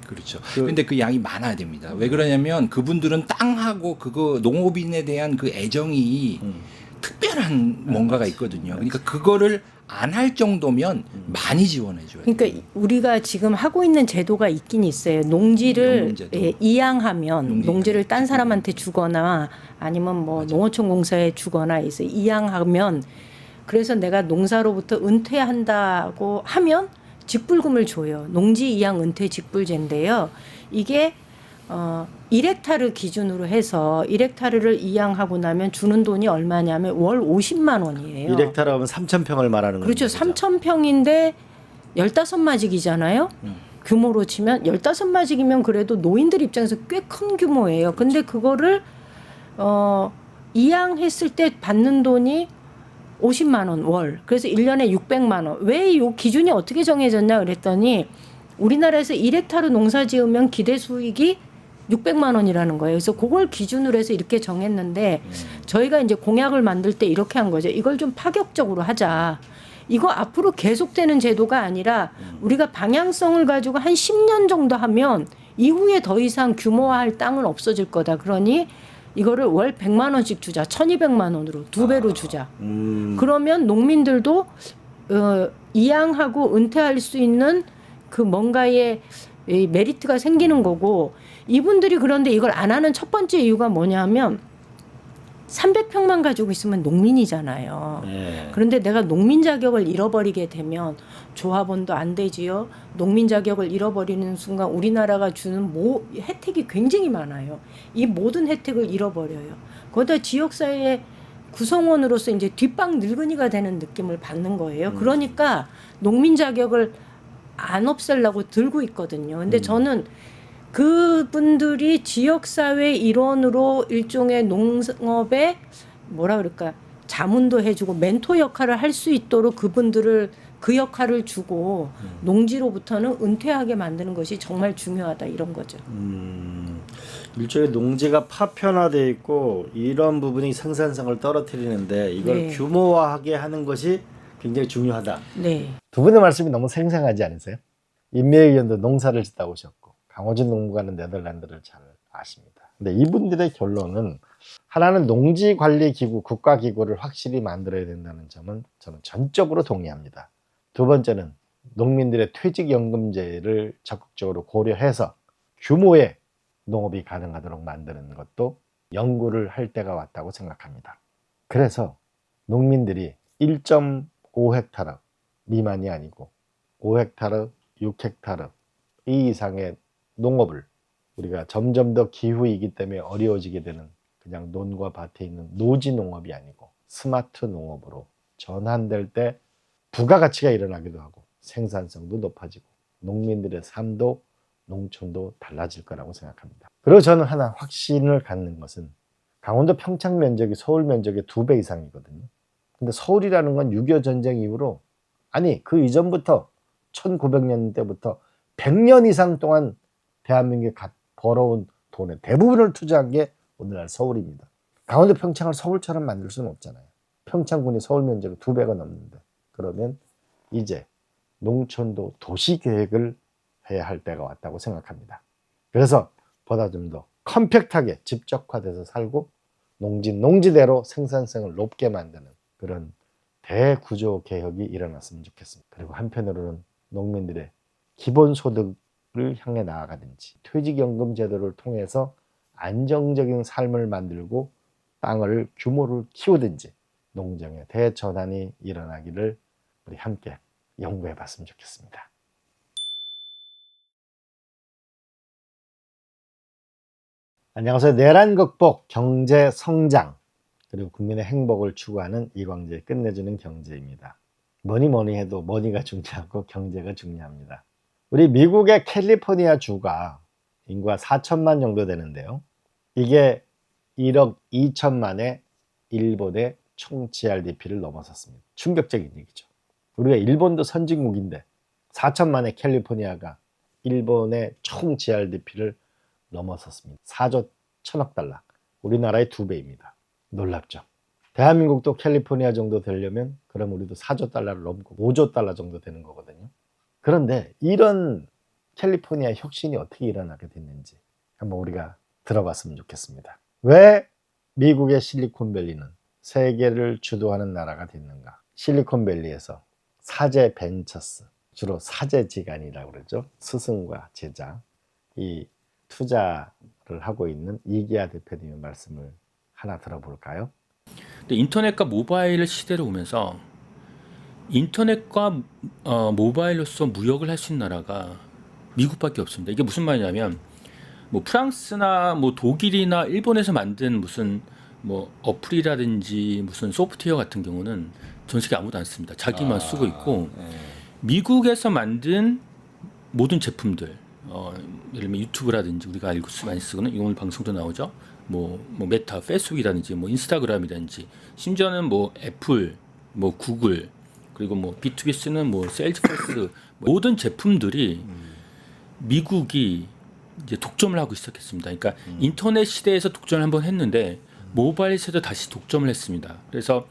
그렇죠. 근데 그 양이 많아야 됩니다. 왜 그러냐면 그분들은 땅하고 그거 농업인에 대한 그 애정이 특별한 뭔가가 있거든요. 그러니까 그거를 안 할 정도면 많이 지원해 줘야 돼요. 그러니까 우리가 지금 하고 있는 제도가 있긴 있어요. 농지를 농민제도. 예, 이양하면 농지. 농지를 딴 사람한테 주거나 아니면 뭐 농어촌 공사에 주거나 해서 이양하면 그래서 내가 농사로부터 은퇴한다고 하면 직불금을 줘요. 농지 이양 은퇴 직불제인데요. 이게 1헥타르 기준으로 해서 1헥타르를 이양하고 나면 주는 돈이 얼마냐면 월 50만 원이에요. 1헥타르 하면 3000평을 말하는 거죠. 그렇죠. 3,000평인데 15마직이잖아요. 규모로 치면 15마직이면 그래도 노인들 입장에서 꽤 큰 규모예요. 근데 그거를 이양했을 때 받는 돈이 50만 원 월. 그래서 1년에 600만 원. 왜 이 기준이 어떻게 정해졌냐 그랬더니 우리나라에서 1헥타르 농사 지으면 기대 수익이 600만 원이라는 거예요. 그래서 그걸 기준으로 해서 이렇게 정했는데 저희가 이제 공약을 만들 때 이렇게 한 거죠. 이걸 좀 파격적으로 하자. 이거 앞으로 계속되는 제도가 아니라 우리가 방향성을 가지고 한 10년 정도 하면 이후에 더 이상 규모화할 땅은 없어질 거다. 그러니 이거를 월 100만 원씩 주자. 1200만 원으로 2배로 주자. 그러면 농민들도 이양하고 은퇴할 수 있는 그 뭔가의 이 메리트가 생기는 거고 이분들이 그런데 이걸 안 하는 첫 번째 이유가 뭐냐면 300평만 가지고 있으면 농민이잖아요. 네. 그런데 내가 농민 자격을 잃어버리게 되면 조합원도 안 되지요. 농민 자격을 잃어버리는 순간 우리나라가 주는 혜택이 굉장히 많아요. 이 모든 혜택을 잃어버려요. 거기다 지역사회의 구성원으로서 이제 뒷방 늙은이가 되는 느낌을 받는 거예요. 그러니까 농민 자격을 안 없애려고 들고 있거든요. 근데 저는 그분들이 지역사회 일원으로 일종의 농업에 뭐라 그럴까 자문도 해주고 멘토 역할을 할 수 있도록 그분들을 그 역할을 주고 농지로부터는 은퇴하게 만드는 것이 정말 중요하다 이런 거죠. 일종의 농지가 파편화돼 있고 이런 부분이 생산성을 떨어뜨리는데 이걸 네. 규모화하게 하는 것이 굉장히 중요하다. 네. 두 분의 말씀이 너무 생생하지 않으세요? 임미애 의원도 농사를 짓다 오셨고 강호준 농부가는 네덜란드를 잘 아십니다. 근데 이분들의 결론은 하나는 농지관리기구, 국가기구를 확실히 만들어야 된다는 점은 저는 전적으로 동의합니다. 두 번째는 농민들의 퇴직연금제를 적극적으로 고려해서 규모의 농업이 가능하도록 만드는 것도 연구를 할 때가 왔다고 생각합니다. 그래서 농민들이 1.5헥타르 미만이 아니고 5헥타르, 6헥타르 이 이상의 농업을 우리가 점점 더 기후이기 때문에 어려워지게 되는 그냥 논과 밭에 있는 노지 농업이 아니고 스마트 농업으로 전환될 때 부가가치가 일어나기도 하고 생산성도 높아지고 농민들의 삶도 농촌도 달라질 거라고 생각합니다. 그리고 저는 하나 확신을 갖는 것은 강원도 평창 면적이 서울 면적의 2배 이상이거든요. 근데 서울이라는 건 6.25 전쟁 이후로 아니 그 이전부터 1900년 때부터 100년 이상 동안 대한민국이 벌어온 돈의 대부분을 투자한 게 오늘날 서울입니다. 강원도 평창을 서울처럼 만들 수는 없잖아요. 평창군이 서울 면적의 2배가 넘는데 그러면 이제 농촌도 도시계획을 해야 할 때가 왔다고 생각합니다. 그래서 보다 좀 더 컴팩트하게 집적화돼서 살고 농지대로 생산성을 높게 만드는 그런 대구조 개혁이 일어났으면 좋겠습니다. 그리고 한편으로는 농민들의 기본소득을 향해 나아가든지 퇴직연금 제도를 통해서 안정적인 삶을 만들고 땅을 규모를 키우든지 농정의 대전환이 일어나기를 우리 함께 연구해 봤으면 좋겠습니다. 안녕하세요. 내란 극복, 경제 성장, 그리고 국민의 행복을 추구하는 이광재의 끝내주는 경제입니다. 뭐니 해도 머니가 중요하고 경제가 중요합니다. 우리 미국의 캘리포니아 주가 인구가 4천만 정도 되는데요. 이게 1억 2천만의 일본의 총 GRDP를 넘어섰습니다. 충격적인 얘기죠. 우리가 일본도 선진국인데 4천만의 캘리포니아가 일본의 총 GRDP를 넘어섰습니다. 4조 1천억 달러. 우리나라의 2배입니다. 놀랍죠. 대한민국도 캘리포니아 정도 되려면 그럼 우리도 4조 달러를 넘고 5조 달러 정도 되는 거거든요. 그런데 이런 캘리포니아 혁신이 어떻게 일어나게 됐는지 한번 우리가 들어봤으면 좋겠습니다. 왜 미국의 실리콘밸리는 세계를 주도하는 나라가 됐는가? 실리콘밸리에서 사제 벤처스, 주로 사제지간이라고 그러죠. 스승과 제자, 이 투자를 하고 있는 이기아 대표님의 말씀을 하나 들어볼까요? 근데 인터넷과 모바일 시대로 오면서 인터넷과 모바일로서 무역을 할 수 있는 나라가 미국밖에 없습니다. 이게 무슨 말이냐면 뭐 프랑스나 뭐 독일이나 일본에서 만든 무슨 뭐 어플이라든지 무슨 소프트웨어 같은 경우는 전 세계 아무도 안 씁니다. 자기만 쓰고 있고 미국에서 만든 모든 제품들 예를 들면 유튜브라든지 우리가 알고 많이 쓰고는 오늘 방송도 나오죠. 뭐 메타, 페이스북이라든지 뭐 인스타그램이라든지 심지어는 뭐 애플, 뭐 구글 그리고 뭐 B2B 쓰는 뭐 세일즈포스 모든 제품들이 미국이 이제 독점을 하고 시작했습니다. 그러니까 인터넷 시대에서 독점을 한번 했는데 모바일 시대도 다시 독점을 했습니다. 그래서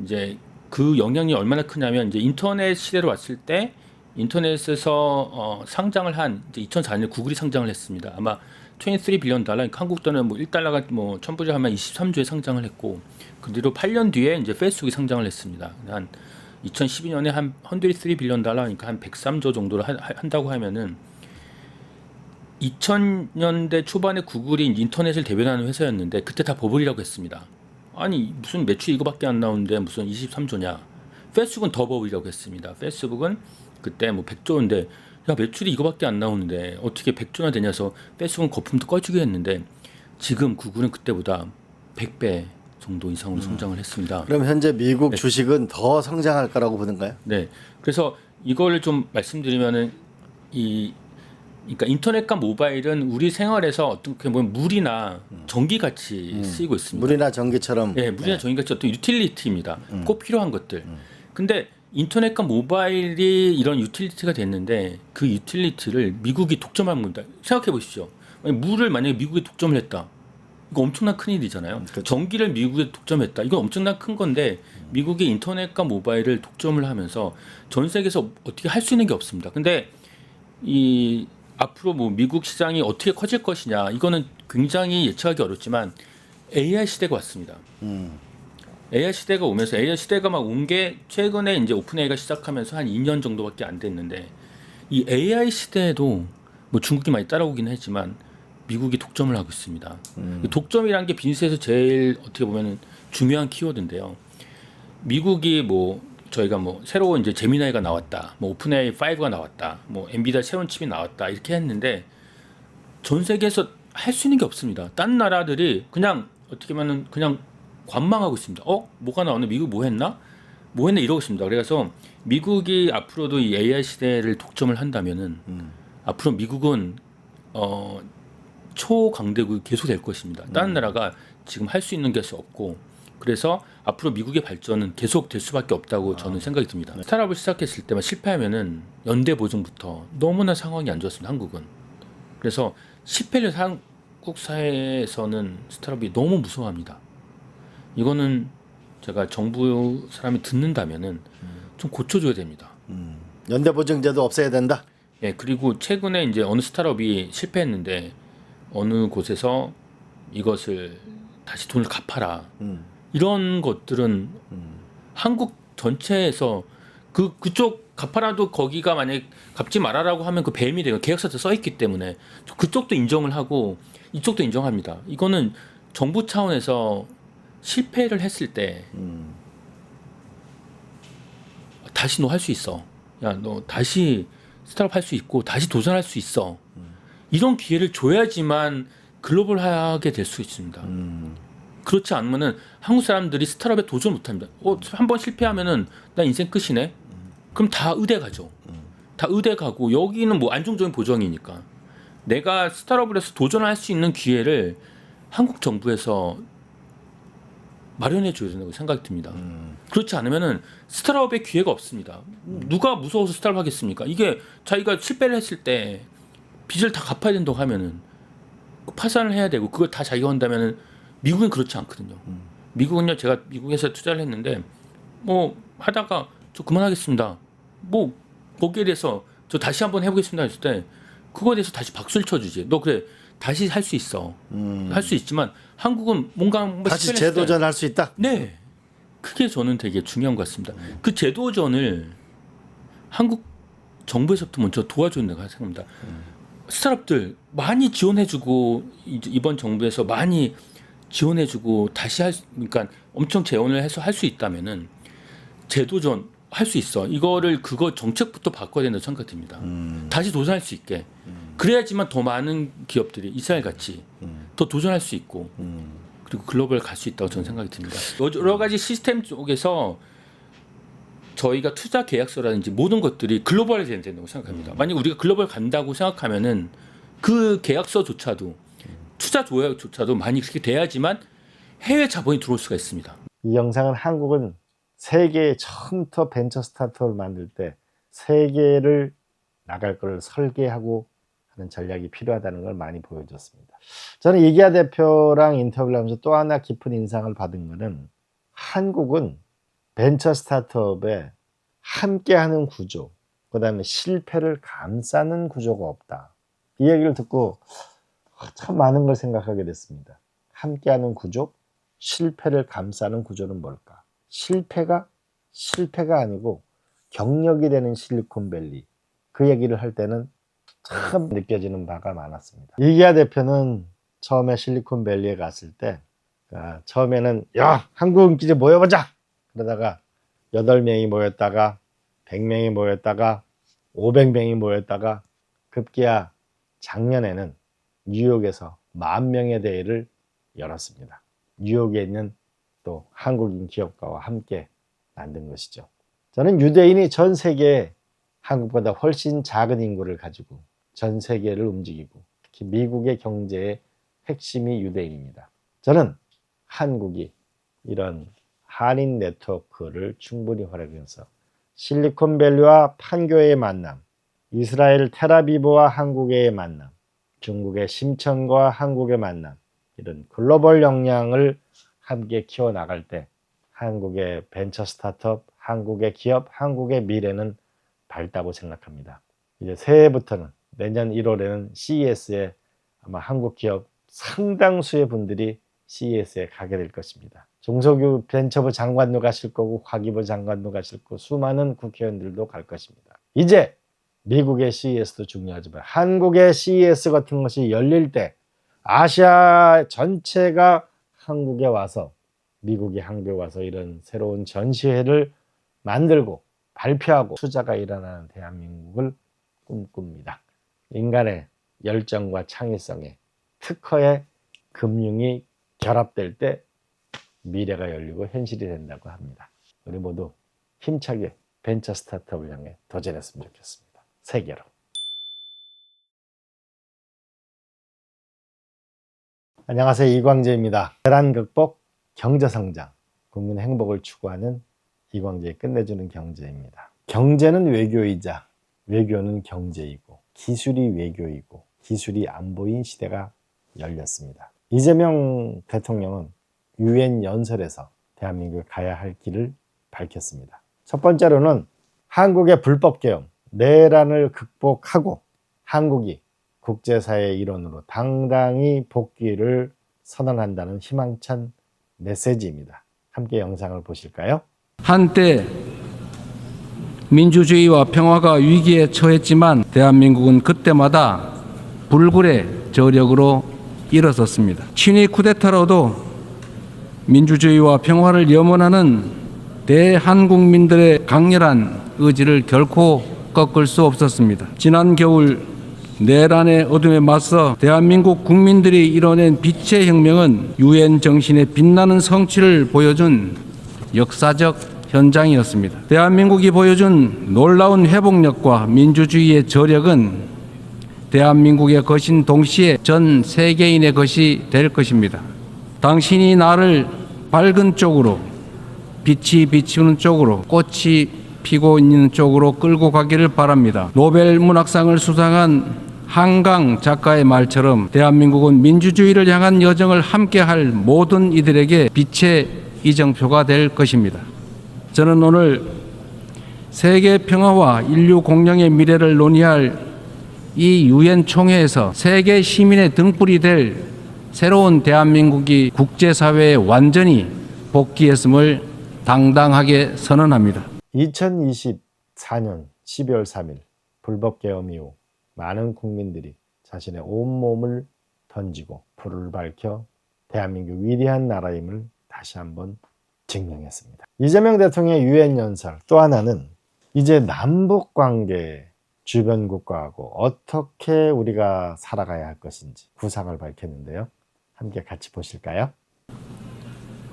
이제 그 영향이 얼마나 크냐면 이제 인터넷 시대로 왔을 때 인터넷에서 상장을 한 이제 2004년에 구글이 상장을 했습니다. 아마 23 빌리언 달러, 한국 돈은 뭐 1달러가 뭐 1000불이 하면 23조에 상장을 했고 그 뒤로 8년 뒤에 이제 페이스북이 상장을 했습니다. 한 2012년에 한 103 빌리언 달러, 그러니까 한 103조 정도를 한다고 하면은 2000년대 초반에 구글이 인터넷을 대변하는 회사였는데 그때 다 버블이라고 했습니다. 아니 무슨 매출이 이거밖에 안 나오는데 무슨 23조냐. 페이스북은 더 버블이라고 했습니다. 페이스북은 그때 뭐 100조인데 야 매출이 이거밖에 안 나오는데 어떻게 100조나 되냐서 페이스북은 거품도 꺼지게 했는데 지금 구글은 그때보다 100배 정도 이상으로 성장을 했습니다. 그럼 현재 미국 주식은 더 성장할 거라고 보는가요? 네. 그래서 이걸 좀 말씀드리면은 그러니까 인터넷과 모바일은 우리 생활에서 어떻게 보면 물이나 전기같이 쓰이고 있습니다. 물이나 전기처럼. 네, 물이나 전기같이 어떤 유틸리티입니다. 꼭 필요한 것들. 근데 인터넷과 모바일이 이런 유틸리티가 됐는데 그 유틸리티를 미국이 독점한 겁니다. 생각해 보십시오. 물을 만약에 미국이 독점을 했다. 이거 엄청난 큰일이잖아요. 그렇죠. 전기를 미국에 독점했다. 이건 엄청난 큰 건데 미국이 인터넷과 모바일을 독점을 하면서 전 세계에서 어떻게 할 수 있는 게 없습니다. 근데 이 앞으로 뭐 미국 시장이 어떻게 커질 것이냐 이거는 굉장히 예측하기 어렵지만 AI 시대가 왔습니다. AI 시대가 오면서 AI 시대가 막 온 게 최근에 이제 오픈AI가 시작하면서 한 2년 정도밖에 안 됐는데 이 AI 시대에도 뭐 중국이 많이 따라오긴 했지만 미국이 독점을 하고 있습니다. 독점이란 게 비즈니스에서 제일 어떻게 보면은 중요한 키워드인데요. 미국이 뭐 저희가 뭐 새로 이제 제미나이가 나왔다, 뭐 오픈AI 5가 나왔다, 뭐 엔비디아 새로운 칩이 나왔다 이렇게 했는데 전 세계에서 할 수 있는 게 없습니다. 딴 나라들이 그냥 어떻게 보면은 그냥 관망하고 있습니다. 뭐가 나오네? 미국 뭐 했나? 뭐 했나 이러고 있습니다. 그래서 미국이 앞으로도 이 AI 시대를 독점을 한다면은 앞으로 미국은 초강대국이 계속 될 것입니다. 다른 나라가 지금 할 수 있는 게 없고 그래서 앞으로 미국의 발전은 계속 될 수밖에 없다고 저는 생각이 듭니다. 스타트업을 시작했을 때만 실패하면은 연대 보증부터 너무나 상황이 안 좋았습니다. 한국은. 그래서 실패를 한국 사회에서는 스타트업이 너무 무서워합니다. 이거는 제가 정부 사람이 듣는다면은 좀 고쳐줘야 됩니다. 연대보증제도 없애야 된다. 예, 그리고 최근에 이제 어느 스타트업이 실패했는데 어느 곳에서 이것을 다시 돈을 갚아라. 이런 것들은 한국 전체에서 그쪽 갚아라도 거기가 만약 갚지 말아라고 하면 그 배임이 되고 계약서에 써 있기 때문에 그쪽도 인정을 하고 이쪽도 인정합니다. 이거는 정부 차원에서 실패를 했을 때 다시 너 할 수 있어. 야, 너 다시 스타트업 할 수 있고 다시 도전할 수 있어. 이런 기회를 줘야지만 글로벌하게 될 수 있습니다. 그렇지 않으면은 한국 사람들이 스타트업에 도전 못합니다. 한 번 실패하면은 나 인생 끝이네. 그럼 다 의대 가죠. 다 의대 가고 여기는 뭐 안정적인 보정이니까 내가 스타트업을 해서 도전할 수 있는 기회를 한국 정부에서 마련해 줘야 된다고 생각이 듭니다. 그렇지 않으면은 스타트업의 기회가 없습니다. 누가 무서워서 스타트업 하겠습니까? 이게 자기가 실패를 했을 때 빚을 다 갚아야 된다고 하면은 파산을 해야 되고 그걸 다 자기가 한다면은 미국은 그렇지 않거든요. 미국은요, 제가 미국에서 투자를 했는데 뭐 하다가 저 그만하겠습니다. 뭐 거기에 대해서 저 다시 한번 해보겠습니다 했을 때 그거에 대해서 다시 박수를 쳐주지. 너 그래 다시 할 수 있어. 할 수 있지만 한국은 뭔가 다시 실패를 했을 때 재도전할 수 있다. 네, 그게 저는 되게 중요한 것 같습니다. 그 재도전을 한국 정부에서부터 먼저 도와줘야 된다고 생각합니다. 스타트업들 많이 지원해주고 이번 정부에서 많이 지원해주고 다시 그러니까 엄청 재원을 해서 할 수 있다면은 재도전 할 수 있어. 이거를 그거 정책부터 바꿔야 된다고 생각됩니다. 다시 도전할 수 있게. 그래야지만 더 많은 기업들이 이스라엘 같이 더 도전할 수 있고 그리고 글로벌 갈 수 있다고 저는 생각이 듭니다. 여러 가지 시스템 쪽에서 저희가 투자 계약서라든지 모든 것들이 글로벌이 된다고 생각합니다. 만약 우리가 글로벌 간다고 생각하면은 그 계약서조차도 투자 조약조차도 많이 그렇게 돼야지만 해외 자본이 들어올 수가 있습니다. 이 영상은 한국은 세계에 처음부터 벤처 스타트업을 만들 때 세계를 나갈 걸 설계하고 하는 전략이 필요하다는 걸 많이 보여줬습니다. 저는 이기아 대표랑 인터뷰를 하면서 또 하나 깊은 인상을 받은 것은 한국은 벤처 스타트업에 함께하는 구조, 그 다음에 실패를 감싸는 구조가 없다. 이 얘기를 듣고 참 많은 걸 생각하게 됐습니다. 함께하는 구조, 실패를 감싸는 구조는 뭘까? 실패가 아니고 경력이 되는 실리콘밸리, 그 얘기를 할 때는 참 느껴지는 바가 많았습니다. 이기아 대표는 처음에 실리콘밸리에 갔을 때 처음에는 야, 한국인끼리 모여보자 그러다가 8명이 모였다가 100명이 모였다가 500명이 모였다가 급기야 작년에는 뉴욕에서 10,000명의 대회를 열었습니다. 뉴욕에 있는 또 한국인 기업가와 함께 만든 것이죠. 저는 유대인이 전 세계에 한국보다 훨씬 작은 인구를 가지고 전 세계를 움직이고 특히 미국의 경제의 핵심이 유대인입니다. 저는 한국이 이런 한인 네트워크를 충분히 활용해서 실리콘밸리와 판교의 만남, 이스라엘 텔아비브와 한국의 만남, 중국의 심천과 한국의 만남, 이런 글로벌 역량을 함께 키워나갈 때 한국의 벤처 스타트업, 한국의 기업, 한국의 미래는 밝다고 생각합니다. 이제 새해부터는 내년 1월에는 CES에 아마 한국 기업 상당수의 분들이 CES에 가게 될 것입니다. 종석유 벤처부 장관도 가실 거고 과기부 장관도 가실 거고 수많은 국회의원들도 갈 것입니다. 이제 미국의 CES도 중요하지만 한국의 CES 같은 것이 열릴 때 아시아 전체가 한국에 와서 미국이 한국에 와서 이런 새로운 전시회를 만들고 발표하고 투자가 일어나는 대한민국을 꿈꿉니다. 인간의 열정과 창의성에 특허의 금융이 결합될 때 미래가 열리고 현실이 된다고 합니다. 우리 모두 힘차게 벤처 스타트업을 향해 도전했으면 좋겠습니다. 세계로. 안녕하세요. 이광재입니다. 대란 극복, 경제성장, 국민 행복을 추구하는 이광재의 끝내주는 경제입니다. 경제는 외교이자 외교는 경제이고 기술이 외교이고 기술이 안보인 시대가 열렸습니다. 이재명 대통령은 UN 연설에서 대한민국에 가야 할 길을 밝혔습니다. 첫 번째로는 한국의 불법개혁, 내란을 극복하고 한국이 국제사회의 일원으로 당당히 복귀를 선언한다는 희망찬 메시지입니다. 함께 영상을 보실까요? 한때 민주주의와 평화가 위기에 처했지만 대한민국은 그때마다 불굴의 저력으로 일어섰습니다. 친위 쿠데타로도 민주주의와 평화를 염원하는 대한국민들의 강렬한 의지를 결코 꺾을 수 없었습니다. 지난 겨울 내란의 어둠에 맞서 대한민국 국민들이 이뤄낸 빛의 혁명은 UN 정신의 빛나는 성취를 보여준 역사적 현장이었습니다. 대한민국이 보여준 놀라운 회복력과 민주주의의 저력은 대한민국의 것인 동시에 전 세계인의 것이 될 것입니다. 당신이 나를 밝은 쪽으로, 빛이 비치는 쪽으로, 꽃이 피고 있는 쪽으로 끌고 가기를 바랍니다. 노벨 문학상을 수상한 한강 작가의 말처럼 대한민국은 민주주의를 향한 여정을 함께할 모든 이들에게 빛의 이정표가 될 것입니다. 저는 오늘 세계 평화와 인류 공영의 미래를 논의할 이 유엔 총회에서 세계 시민의 등불이 될 새로운 대한민국이 국제사회에 완전히 복귀했음을 당당하게 선언합니다. 2024년 12월 3일 불법 계엄 이후 많은 국민들이 자신의 온몸을 던지고 불을 밝혀 대한민국 위대한 나라임을 다시 한번 증명했습니다. 이재명 대통령의 유엔 연설 또 하나는 이제 남북관계 주변국가하고 어떻게 우리가 살아가야 할 것인지 구상을 밝혔는데요. 함께 같이 보실까요?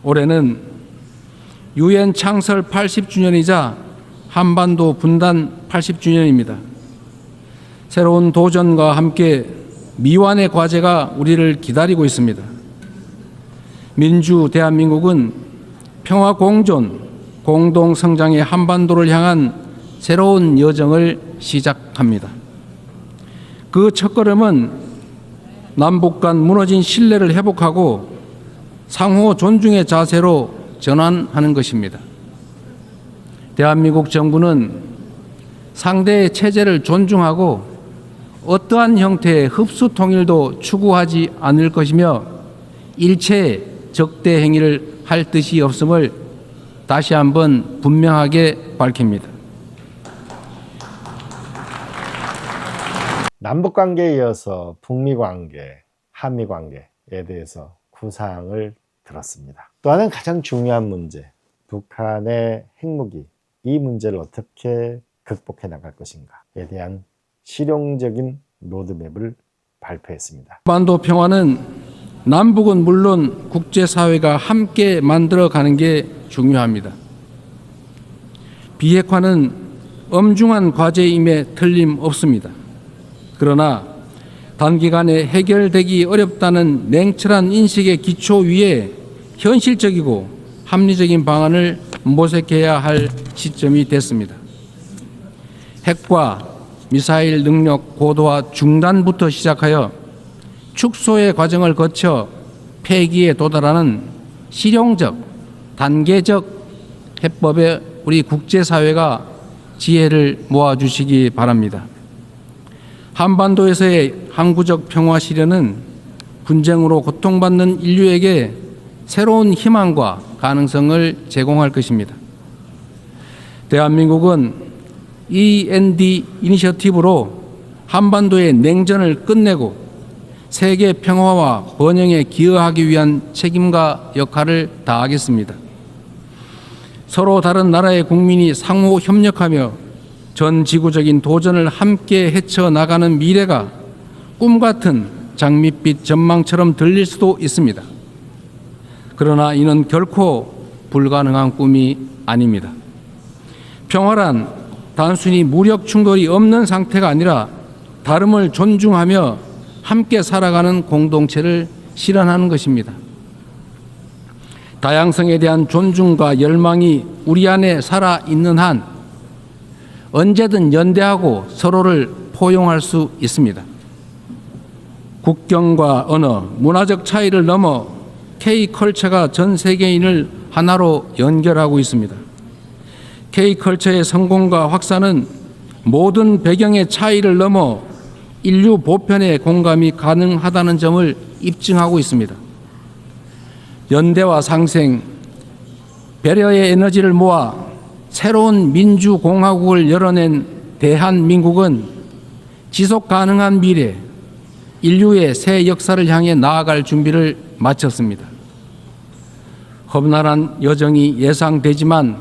올해는 유엔 창설 80주년이자 한반도 분단 80주년입니다. 새로운 도전과 함께 미완의 과제가 우리를 기다리고 있습니다. 민주 대한민국은 평화 공존, 공동 성장의 한반도를 향한 새로운 여정을 시작합니다. 그 첫걸음은 남북 간 무너진 신뢰를 회복하고 상호 존중의 자세로 전환하는 것입니다. 대한민국 정부는 상대의 체제를 존중하고 어떠한 형태의 흡수 통일도 추구하지 않을 것이며 일체의 적대 행위를 할 뜻이 없음을 다시 한번 분명하게 밝힙니다. 남북관계에 이어서 북미관계, 한미관계에 대해서 구상을 들었습니다. 또 하나는 가장 중요한 문제, 북한의 핵무기, 이 문제를 어떻게 극복해 나갈 것인가에 대한 실용적인 로드맵을 발표했습니다. 한반도 평화는 남북은 물론 국제사회가 함께 만들어가는 게 중요합니다. 비핵화는 엄중한 과제임에 틀림없습니다. 그러나 단기간에 해결되기 어렵다는 냉철한 인식의 기초 위에 현실적이고 합리적인 방안을 모색해야 할 시점이 됐습니다. 핵과 미사일 능력 고도화 중단부터 시작하여 축소의 과정을 거쳐 폐기에 도달하는 실용적, 단계적 해법에 우리 국제사회가 지혜를 모아주시기 바랍니다. 한반도에서의 항구적 평화 실현은 분쟁으로 고통받는 인류에게 새로운 희망과 가능성을 제공할 것입니다. 대한민국은 END 이니셔티브로 한반도의 냉전을 끝내고 세계 평화와 번영에 기여하기 위한 책임과 역할을 다하겠습니다. 서로 다른 나라의 국민이 상호 협력하며 전 지구적인 도전을 함께 헤쳐나가는 미래가 꿈같은 장밋빛 전망처럼 들릴 수도 있습니다. 그러나 이는 결코 불가능한 꿈이 아닙니다. 평화란 단순히 무력 충돌이 없는 상태가 아니라 다름을 존중하며 함께 살아가는 공동체를 실현하는 것입니다. 다양성에 대한 존중과 열망이 우리 안에 살아있는 한 언제든 연대하고 서로를 포용할 수 있습니다. 국경과 언어, 문화적 차이를 넘어 K컬처가 전 세계인을 하나로 연결하고 있습니다. K컬처의 성공과 확산은 모든 배경의 차이를 넘어 인류 보편의 공감이 가능하다는 점을 입증하고 있습니다. 연대와 상생, 배려의 에너지를 모아 새로운 민주공화국을 열어낸 대한민국은 지속 가능한 미래, 인류의 새 역사를 향해 나아갈 준비를 마쳤습니다. 험난한 여정이 예상되지만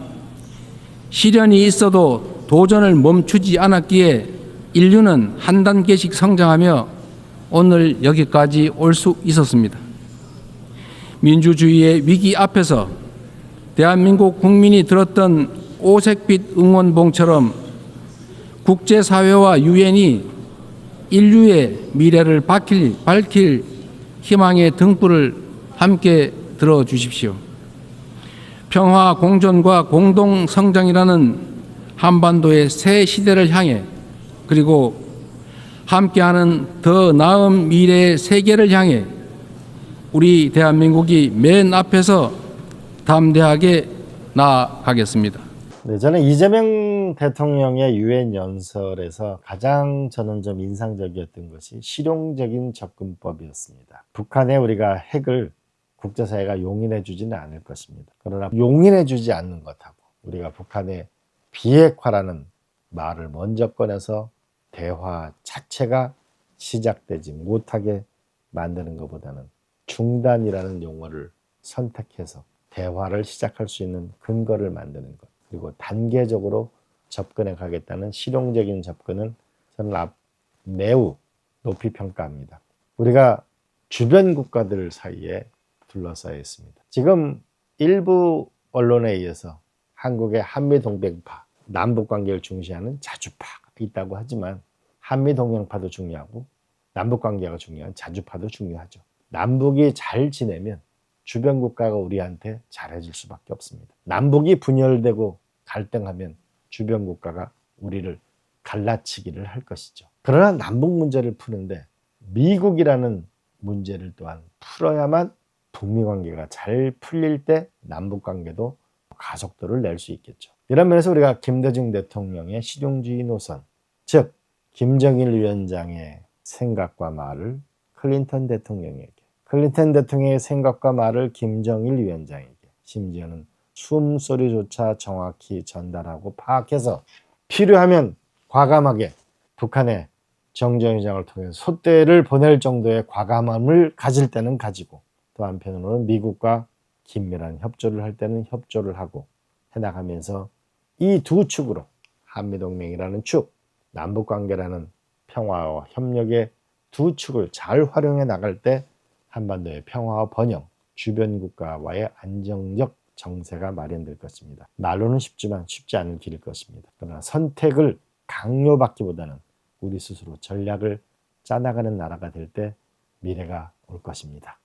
시련이 있어도 도전을 멈추지 않았기에 인류는 한 단계씩 성장하며 오늘 여기까지 올 수 있었습니다. 민주주의의 위기 앞에서 대한민국 국민이 들었던 오색빛 응원봉처럼 국제사회와 유엔이 인류의 미래를 밝힐 희망의 등불을 함께 들어주십시오. 평화 공존과 공동 성장이라는 한반도의 새 시대를 향해 그리고 함께하는 더 나은 미래의 세계를 향해 우리 대한민국이 맨 앞에서 담대하게 나아가겠습니다. 네, 저는 이재명 대통령의 유엔 연설에서 가장 저는 좀 인상적이었던 것이 실용적인 접근법이었습니다. 북한에 우리가 핵을 국제사회가 용인해 주지는 않을 것입니다. 그러나 용인해 주지 않는 것하고 우리가 북한의 비핵화라는 말을 먼저 꺼내서 대화 자체가 시작되지 못하게 만드는 것보다는 중단이라는 용어를 선택해서 대화를 시작할 수 있는 근거를 만드는 것, 그리고 단계적으로 접근해 가겠다는 실용적인 접근은 저는 매우 높이 평가합니다. 우리가 주변 국가들 사이에 둘러싸여 있습니다. 지금 일부 언론에 의해서 한국의 한미동맹파, 남북관계를 중시하는 자주파가 있다고 하지만 한미동맹파도 중요하고 남북관계가 중요한 자주파도 중요하죠. 남북이 잘 지내면 주변 국가가 우리한테 잘해줄 수밖에 없습니다. 남북이 분열되고 갈등하면 주변 국가가 우리를 갈라치기를 할 것이죠. 그러나 남북 문제를 푸는데 미국이라는 문제를 또한 풀어야만 북미 관계가 잘 풀릴 때 남북 관계도 가속도를 낼 수 있겠죠. 이런 면에서 우리가 김대중 대통령의 실용주의 노선, 즉 김정일 위원장의 생각과 말을 클린턴 대통령에게, 클린턴 대통령의 생각과 말을 김정일 위원장에게, 심지어는 숨소리조차 정확히 전달하고 파악해서 필요하면 과감하게 북한에 정정회장을 통해서 소대를 보낼 정도의 과감함을 가질 때는 가지고 또 한편으로는 미국과 긴밀한 협조를 할 때는 협조를 하고 해나가면서 이 두 축으로 한미동맹이라는 축, 남북관계라는 평화와 협력의 두 축을 잘 활용해 나갈 때 한반도의 평화와 번영, 주변 국가와의 안정적 정세가 마련될 것입니다. 말로는 쉽지만 쉽지 않은 길일 것입니다. 그러나 선택을 강요받기보다는 우리 스스로 전략을 짜나가는 나라가 될 때 미래가 올 것입니다.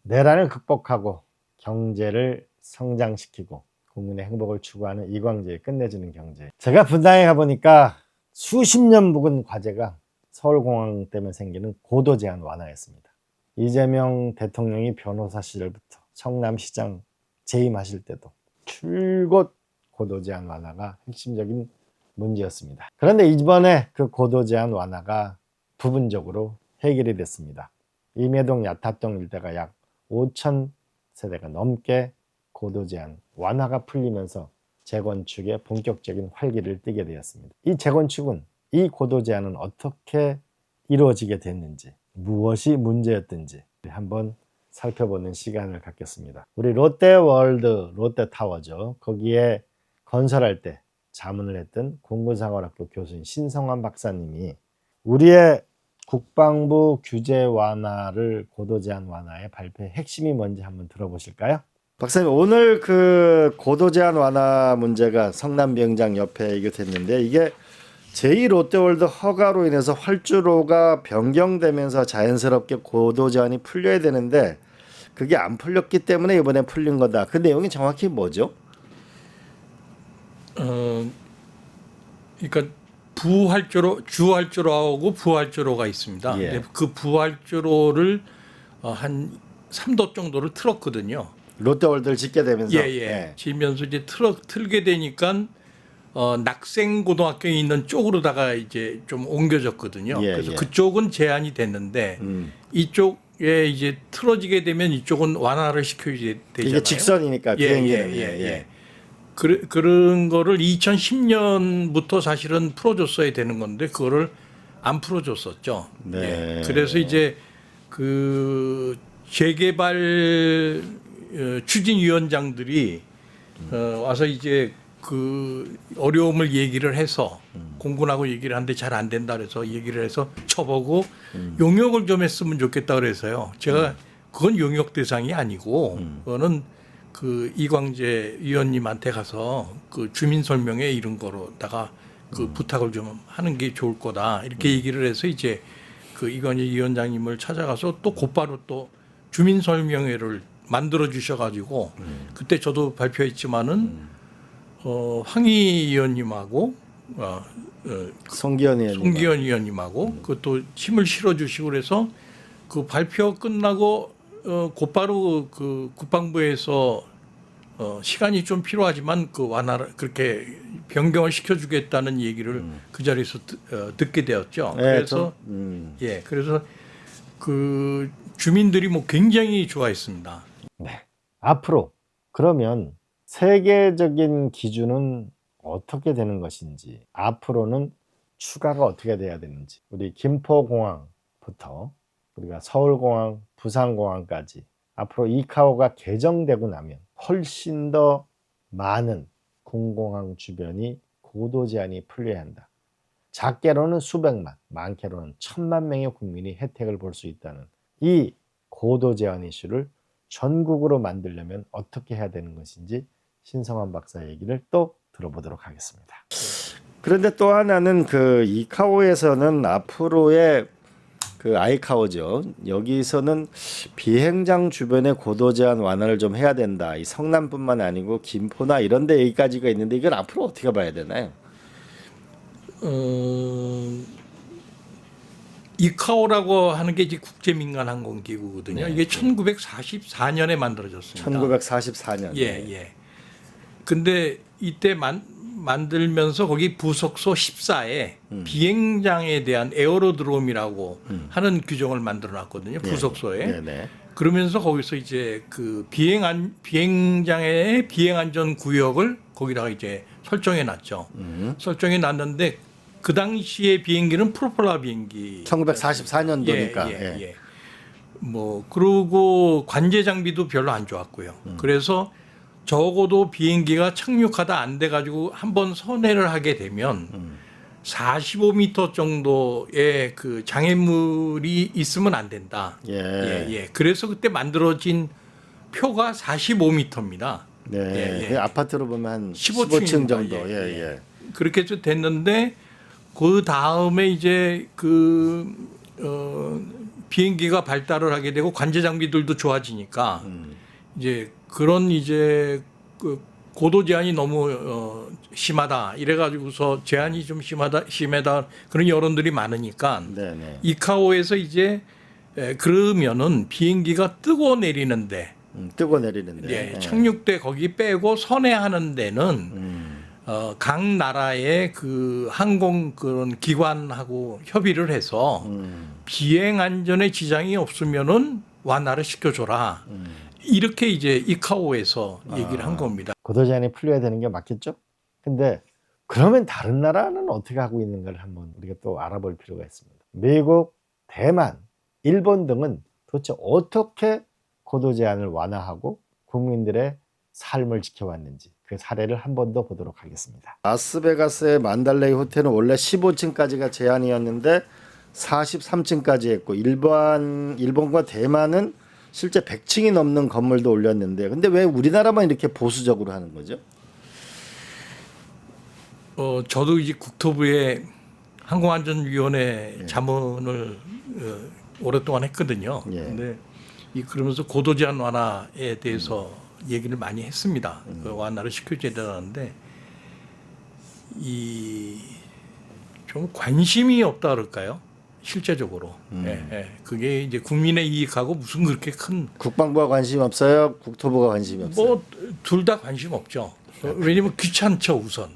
내란을 극복하고 경제를 성장시키고 국민의 행복을 추구하는 이광재의 끝내주는 경제. 제가 분당에 가보니까 수십 년 묵은 과제가 서울공항 때문에 생기는 고도 제한 완화였습니다. 이재명 대통령이 변호사 시절부터 성남시장 재임하실 때도 줄곧 고도 제한 완화가 핵심적인 문제였습니다. 그런데 이번에 그 고도 제한 완화가 부분적으로 해결이 됐습니다. 임해동 야탑동 일대가 약 5천 세대가 넘게 고도 제한 완화가 풀리면서 재건축에 본격적인 활기를 띠게 되었습니다. 이 재건축은, 이 고도 제한은 어떻게 이루어지게 됐는지, 무엇이 문제였든지 한번 살펴보는 시간을 갖겠습니다. 우리 롯데월드, 롯데타워죠. 거기에 건설할 때 자문을 했던 공군상원학교 교수인 신성환 박사님이 우리의 국방부 규제 완화를 고도 제한 완화의 발표의 핵심이 뭔지 한번 들어보실까요? 박사님, 오늘 그 고도 제한 완화 문제가 성남 비행장 옆에 이게 됐는데 이게 제2롯데월드 허가로 인해서 활주로가 변경되면서 자연스럽게 고도 제한이 풀려야 되는데 그게 안 풀렸기 때문에 이번에 풀린 거다. 그 내용이 정확히 뭐죠? 그러니까 부활주로, 주활주로하고 부활주로가 있습니다. 예. 근데 그 부활주로를 한 3도 정도를 틀었거든요. 롯데월드를 짓게 되면서 예. 지면서 이제 틀게 되니까 낙생고등학교에 있는 쪽으로다가 이제 좀 옮겨졌거든요. 예, 그래서 예. 그쪽은 제한이 됐는데 이쪽에 이제 틀어지게 되면 이쪽은 완화를 시켜야 되잖아요. 이게 직선이니까 비행기는 그런 거를 2010년부터 사실은 풀어줬어야 되는 건데 그거를 안 풀어줬었죠. 네. 예. 그래서 이제 그 재개발 추진위원장들이 와서 이제 그 어려움을 얘기를 해서 공군하고 얘기를 하는데 잘 안 된다 그래서 얘기를 해서 쳐보고 용역을 좀 했으면 좋겠다 그래서요. 제가 그건 용역 대상이 아니고 그거는 그 이광재 위원님한테 가서 그 주민 설명회 이런 거로다가 그 부탁을 좀 하는 게 좋을 거다 이렇게 얘기를 해서 이제 그 이광재 위원장님을 찾아가서 또 곧바로 또 주민 설명회를 만들어 주셔가지고 그때 저도 발표했지만은 황희 의원님하고 송기현 의원님. 송기현 의원님하고 그것도 힘을 실어주시고 그래서 그 발표 끝나고 곧바로 그 국방부에서 시간이 좀 필요하지만 그 완화를 그렇게 변경을 시켜주겠다는 얘기를 그 자리에서 듣게 되었죠. 네, 그래서 예, 그래서 그 주민들이 뭐 굉장히 좋아했습니다. 네. 앞으로 그러면 세계적인 기준은 어떻게 되는 것인지, 앞으로는 추가가 어떻게 돼야 되는지, 우리 김포공항부터 우리가 서울공항, 부산공항까지 앞으로 이카오가 개정되고 나면 훨씬 더 많은 공공항 주변이 고도 제한이 풀려야 한다. 작게로는 수백만, 많게로는 1,000만 명의 국민이 혜택을 볼 수 있다는 이 고도 제한 이슈를 전국으로 만들려면 어떻게 해야 되는 것인지 신성환 박사 얘기를 또 들어보도록 하겠습니다. 그런데 또 하나는 그 이카오에서는 앞으로의 그 아이카오죠. 여기서는 비행장 주변의 고도 제한 완화를 좀 해야 된다. 이 성남뿐만 아니고 김포나 이런 데 얘기까지가 있는데 이건 앞으로 어떻게 봐야 되나요? 이카오라고 하는 게 이제 국제민간항공기구거든요. 이게 1944년에 만들어졌습니다. 1944년. 예. 근데 이때 만들면서 거기 부속소 14에 비행장에 대한 에어로드롬이라고 하는 규정을 만들어 놨거든요. 부속소에. 네네. 그러면서 거기서 이제 그 비행장의 비행안전 구역을 거기다가 이제 설정해 놨죠. 설정해 놨는데 그 당시에 비행기는 프로펠러 비행기. 1944년도니까. 예. 뭐 그리고 관제 장비도 별로 안 좋았고요. 그래서 적어도 비행기가 착륙하다 안 돼 가지고 한번 선회를 하게 되면 45m 정도의 그 장애물이 있으면 안 된다. 예. 그래서 그때 만들어진 표가 45m입니다. 네. 그 아파트로 보면 한 15층 15층 정도. 예. 예. 그렇게 해서 됐는데 그 다음에 이제 비행기가 발달을 하게 되고 관제 장비들도 좋아지니까 이제 그런 이제 그 고도 제한이 너무 심하다 이래가지고서 제한이 좀 심하다 그런 여론들이 많으니까 네네. 이카오에서 이제 그러면은 비행기가 뜨고 내리는데 뜨고 내리는데. 예, 착륙대 거기 빼고 선회하는 데는 각 나라의 그 항공 그런 기관하고 협의를 해서 비행 안전에 지장이 없으면은 완화를 시켜줘라. 이렇게 이제 이카오에서 얘기를 한 겁니다. 고도 제한이 풀려야 되는 게 맞겠죠? 근데 그러면 다른 나라는 어떻게 하고 있는가를 한번 우리가 또 알아볼 필요가 있습니다. 미국, 대만, 일본 등은 도대체 어떻게 고도 제한을 완화하고 국민들의 삶을 지켜왔는지 그 사례를 한 번 더 보도록 하겠습니다. 라스베가스의 만달레이 호텔은 원래 15층까지가 제한이었는데 43층까지 했고 일본과 대만은 실제 100층이 넘는 건물도 올렸는데 근데 왜 우리나라만 이렇게 보수적으로 하는 거죠? 저도 이제 국토부의 항공안전위원회 자문을 오랫동안 했거든요. 예. 근데 그러면서 고도 제한 완화에 대해서 얘기를 많이 했습니다. 그 완화를 시켜줘야 되는데 좀 관심이 없다 그럴까요? 실제적으로. 그게 이제 국민의 이익하고 무슨 그렇게 큰 국방부가 관심 없어요? 국토부가 관심이 없어요? 뭐 둘 다 관심 없죠. 왜냐면 귀찮죠 우선.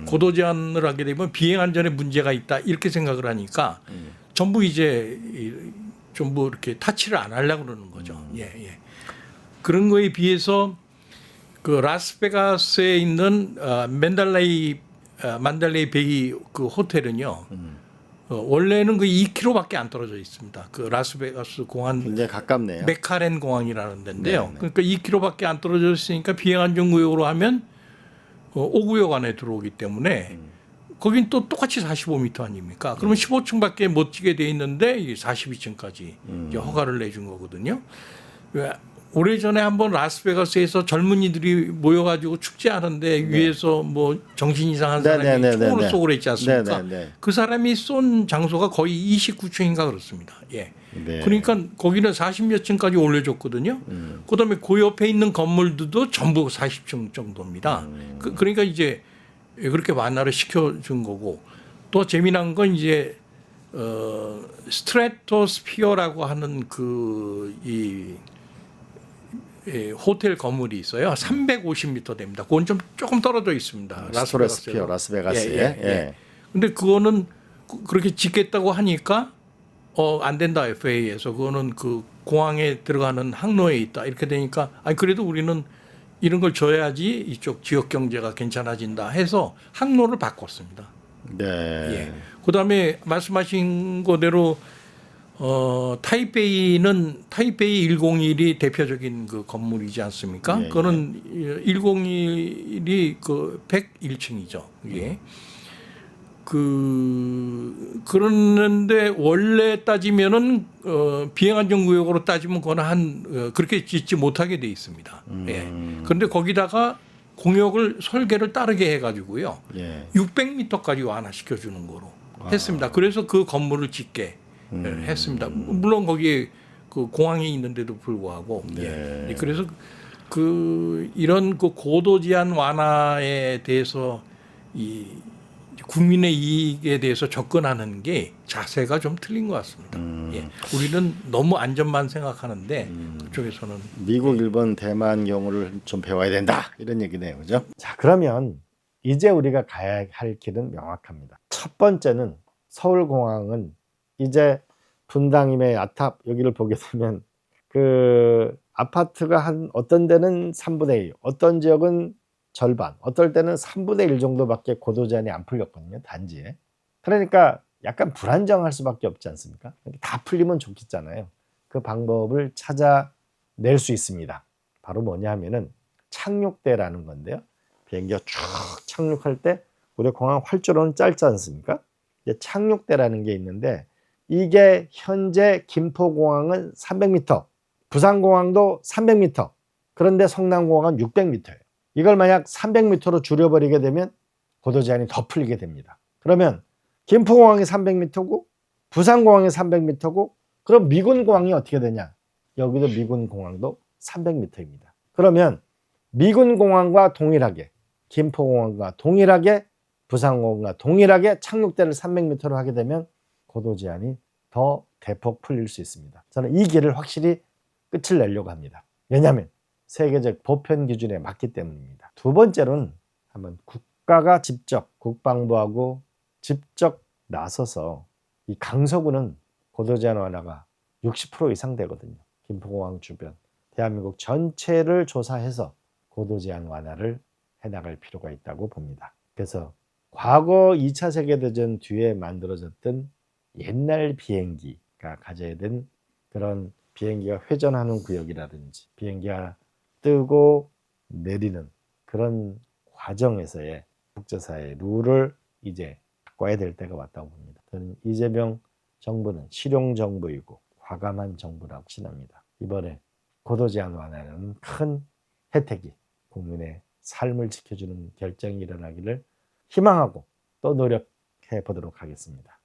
고도 제한을 하게 되면 비행 안전에 문제가 있다 이렇게 생각을 하니까 전부 이제 전부 이렇게 타치를 안 하려고 그러는 거죠. 예. 그런 거에 비해서 그 라스베가스에 있는 만달레이 베이 그 호텔은요. 원래는 그 2km밖에 안 떨어져 있습니다. 그 라스베가스 공항 굉장히 가깝네요. 메카렌 공항이라는 데인데요. 네. 그러니까 2km밖에 안 떨어져 있으니까 비행 안전 구역으로 하면 5구역 안에 들어오기 때문에 거긴 또 똑같이 45m 아닙니까? 그러면 15층밖에 못 지게 돼 있는데 42층까지 이제 허가를 내준 거거든요. 오래전에 한번 라스베가스에서 젊은이들이 모여가지고 축제하는데 위에서 뭐 정신 이상한 사람이 네네네네네. 총으로 쏘고 그랬지 않습니까? 네네네. 그 사람이 쏜 장소가 거의 29층인가 그렇습니다. 예. 네. 그러니까 거기는 40몇 층까지 올려줬거든요. 그다음에 그 옆에 있는 건물들도 전부 40층 정도입니다. 그러니까 이제 그렇게 완화를 시켜준 거고 또 재미난 건 이제 스트래토스피어라고 하는 이 호텔 건물이 있어요. 350m 됩니다. 그건 좀 조금 떨어져 있습니다. 스트레스피어 라스베가스에. 예. 근데 그거는 그렇게 짓겠다고 하니까 안 된다 FA에서 그거는 그 공항에 들어가는 항로에 있다 이렇게 되니까 아니 그래도 우리는 이런 걸 줘야지 이쪽 지역 경제가 괜찮아진다 해서 항로를 바꿨습니다. 네. 예. 그다음에 말씀하신 거대로 타이페이는 타이페이 101이 대표적인 그 건물이지 않습니까? 예, 그거는 101이 그 101층이죠. 예. 그러는데 원래 따지면은 비행안전구역으로 따지면 그거는 그렇게 짓지 못하게 돼 있습니다. 예. 그런데 거기다가 공역을 설계를 따르게 해가지고요. 예. 600m까지 완화시켜 주는 거로 했습니다. 그래서 그 건물을 짓게 했습니다. 물론 거기에 그 공항이 있는데도 불구하고. 네. 예. 그래서 이런 그 고도 제한 완화에 대해서 이 국민의 이익에 대해서 접근하는 게 자세가 좀 틀린 것 같습니다. 예. 우리는 너무 안전만 생각하는데 그쪽에서는 미국, 일본, 대만 경우를 좀 배워야 된다 이런 얘기네요, 그죠? 자, 그러면 이제 우리가 가야 할 길은 명확합니다. 첫 번째는 서울공항은 이제 분당임의 아탑 여기를 보게 되면 그 아파트가 한 어떤 데는 3분의 1, 어떤 지역은 절반, 어떨 때는 3분의 1 정도밖에 고도 제한이 안 풀렸거든요, 단지에. 그러니까 약간 불안정할 수밖에 없지 않습니까? 다 풀리면 좋겠잖아요. 그 방법을 찾아낼 수 있습니다. 바로 뭐냐 하면은 착륙대라는 건데요. 비행기가 쭉 착륙할 때 우리 공항 활주로는 짧지 않습니까? 이제 착륙대라는 게 있는데 이게 현재 김포공항은 300m, 부산공항도 300m, 그런데 성남공항은 600m예요. 이걸 만약 300m로 줄여버리게 되면 고도 제한이 더 풀리게 됩니다. 그러면 김포공항이 300m고 부산공항이 300m고 그럼 미군공항이 어떻게 되냐? 여기도 미군공항도 300m입니다. 그러면 미군공항과 동일하게 김포공항과 동일하게 부산공항과 동일하게 착륙대를 300m로 하게 되면 고도 제한이 더 대폭 풀릴 수 있습니다. 저는 이 길을 확실히 끝을 내려고 합니다. 왜냐하면 세계적 보편 기준에 맞기 때문입니다. 두 번째로는 한번 국가가 직접 국방부하고 직접 나서서 이 강서구는 고도 제한 완화가 60% 이상 되거든요. 김포공항 주변 대한민국 전체를 조사해서 고도 제한 완화를 해나갈 필요가 있다고 봅니다. 그래서 과거 2차 세계대전 뒤에 만들어졌던 옛날 비행기가 가져야 된 그런 비행기가 회전하는 구역이라든지 비행기가 뜨고 내리는 그런 과정에서의 국제사회의 룰을 이제 바꿔야 될 때가 왔다고 봅니다. 저는 이재명 정부는 실용 정부이고 과감한 정부라고 신합니다. 이번에 고도 제한 완화는 큰 혜택이 국민의 삶을 지켜주는 결정이 일어나기를 희망하고 또 노력해 보도록 하겠습니다.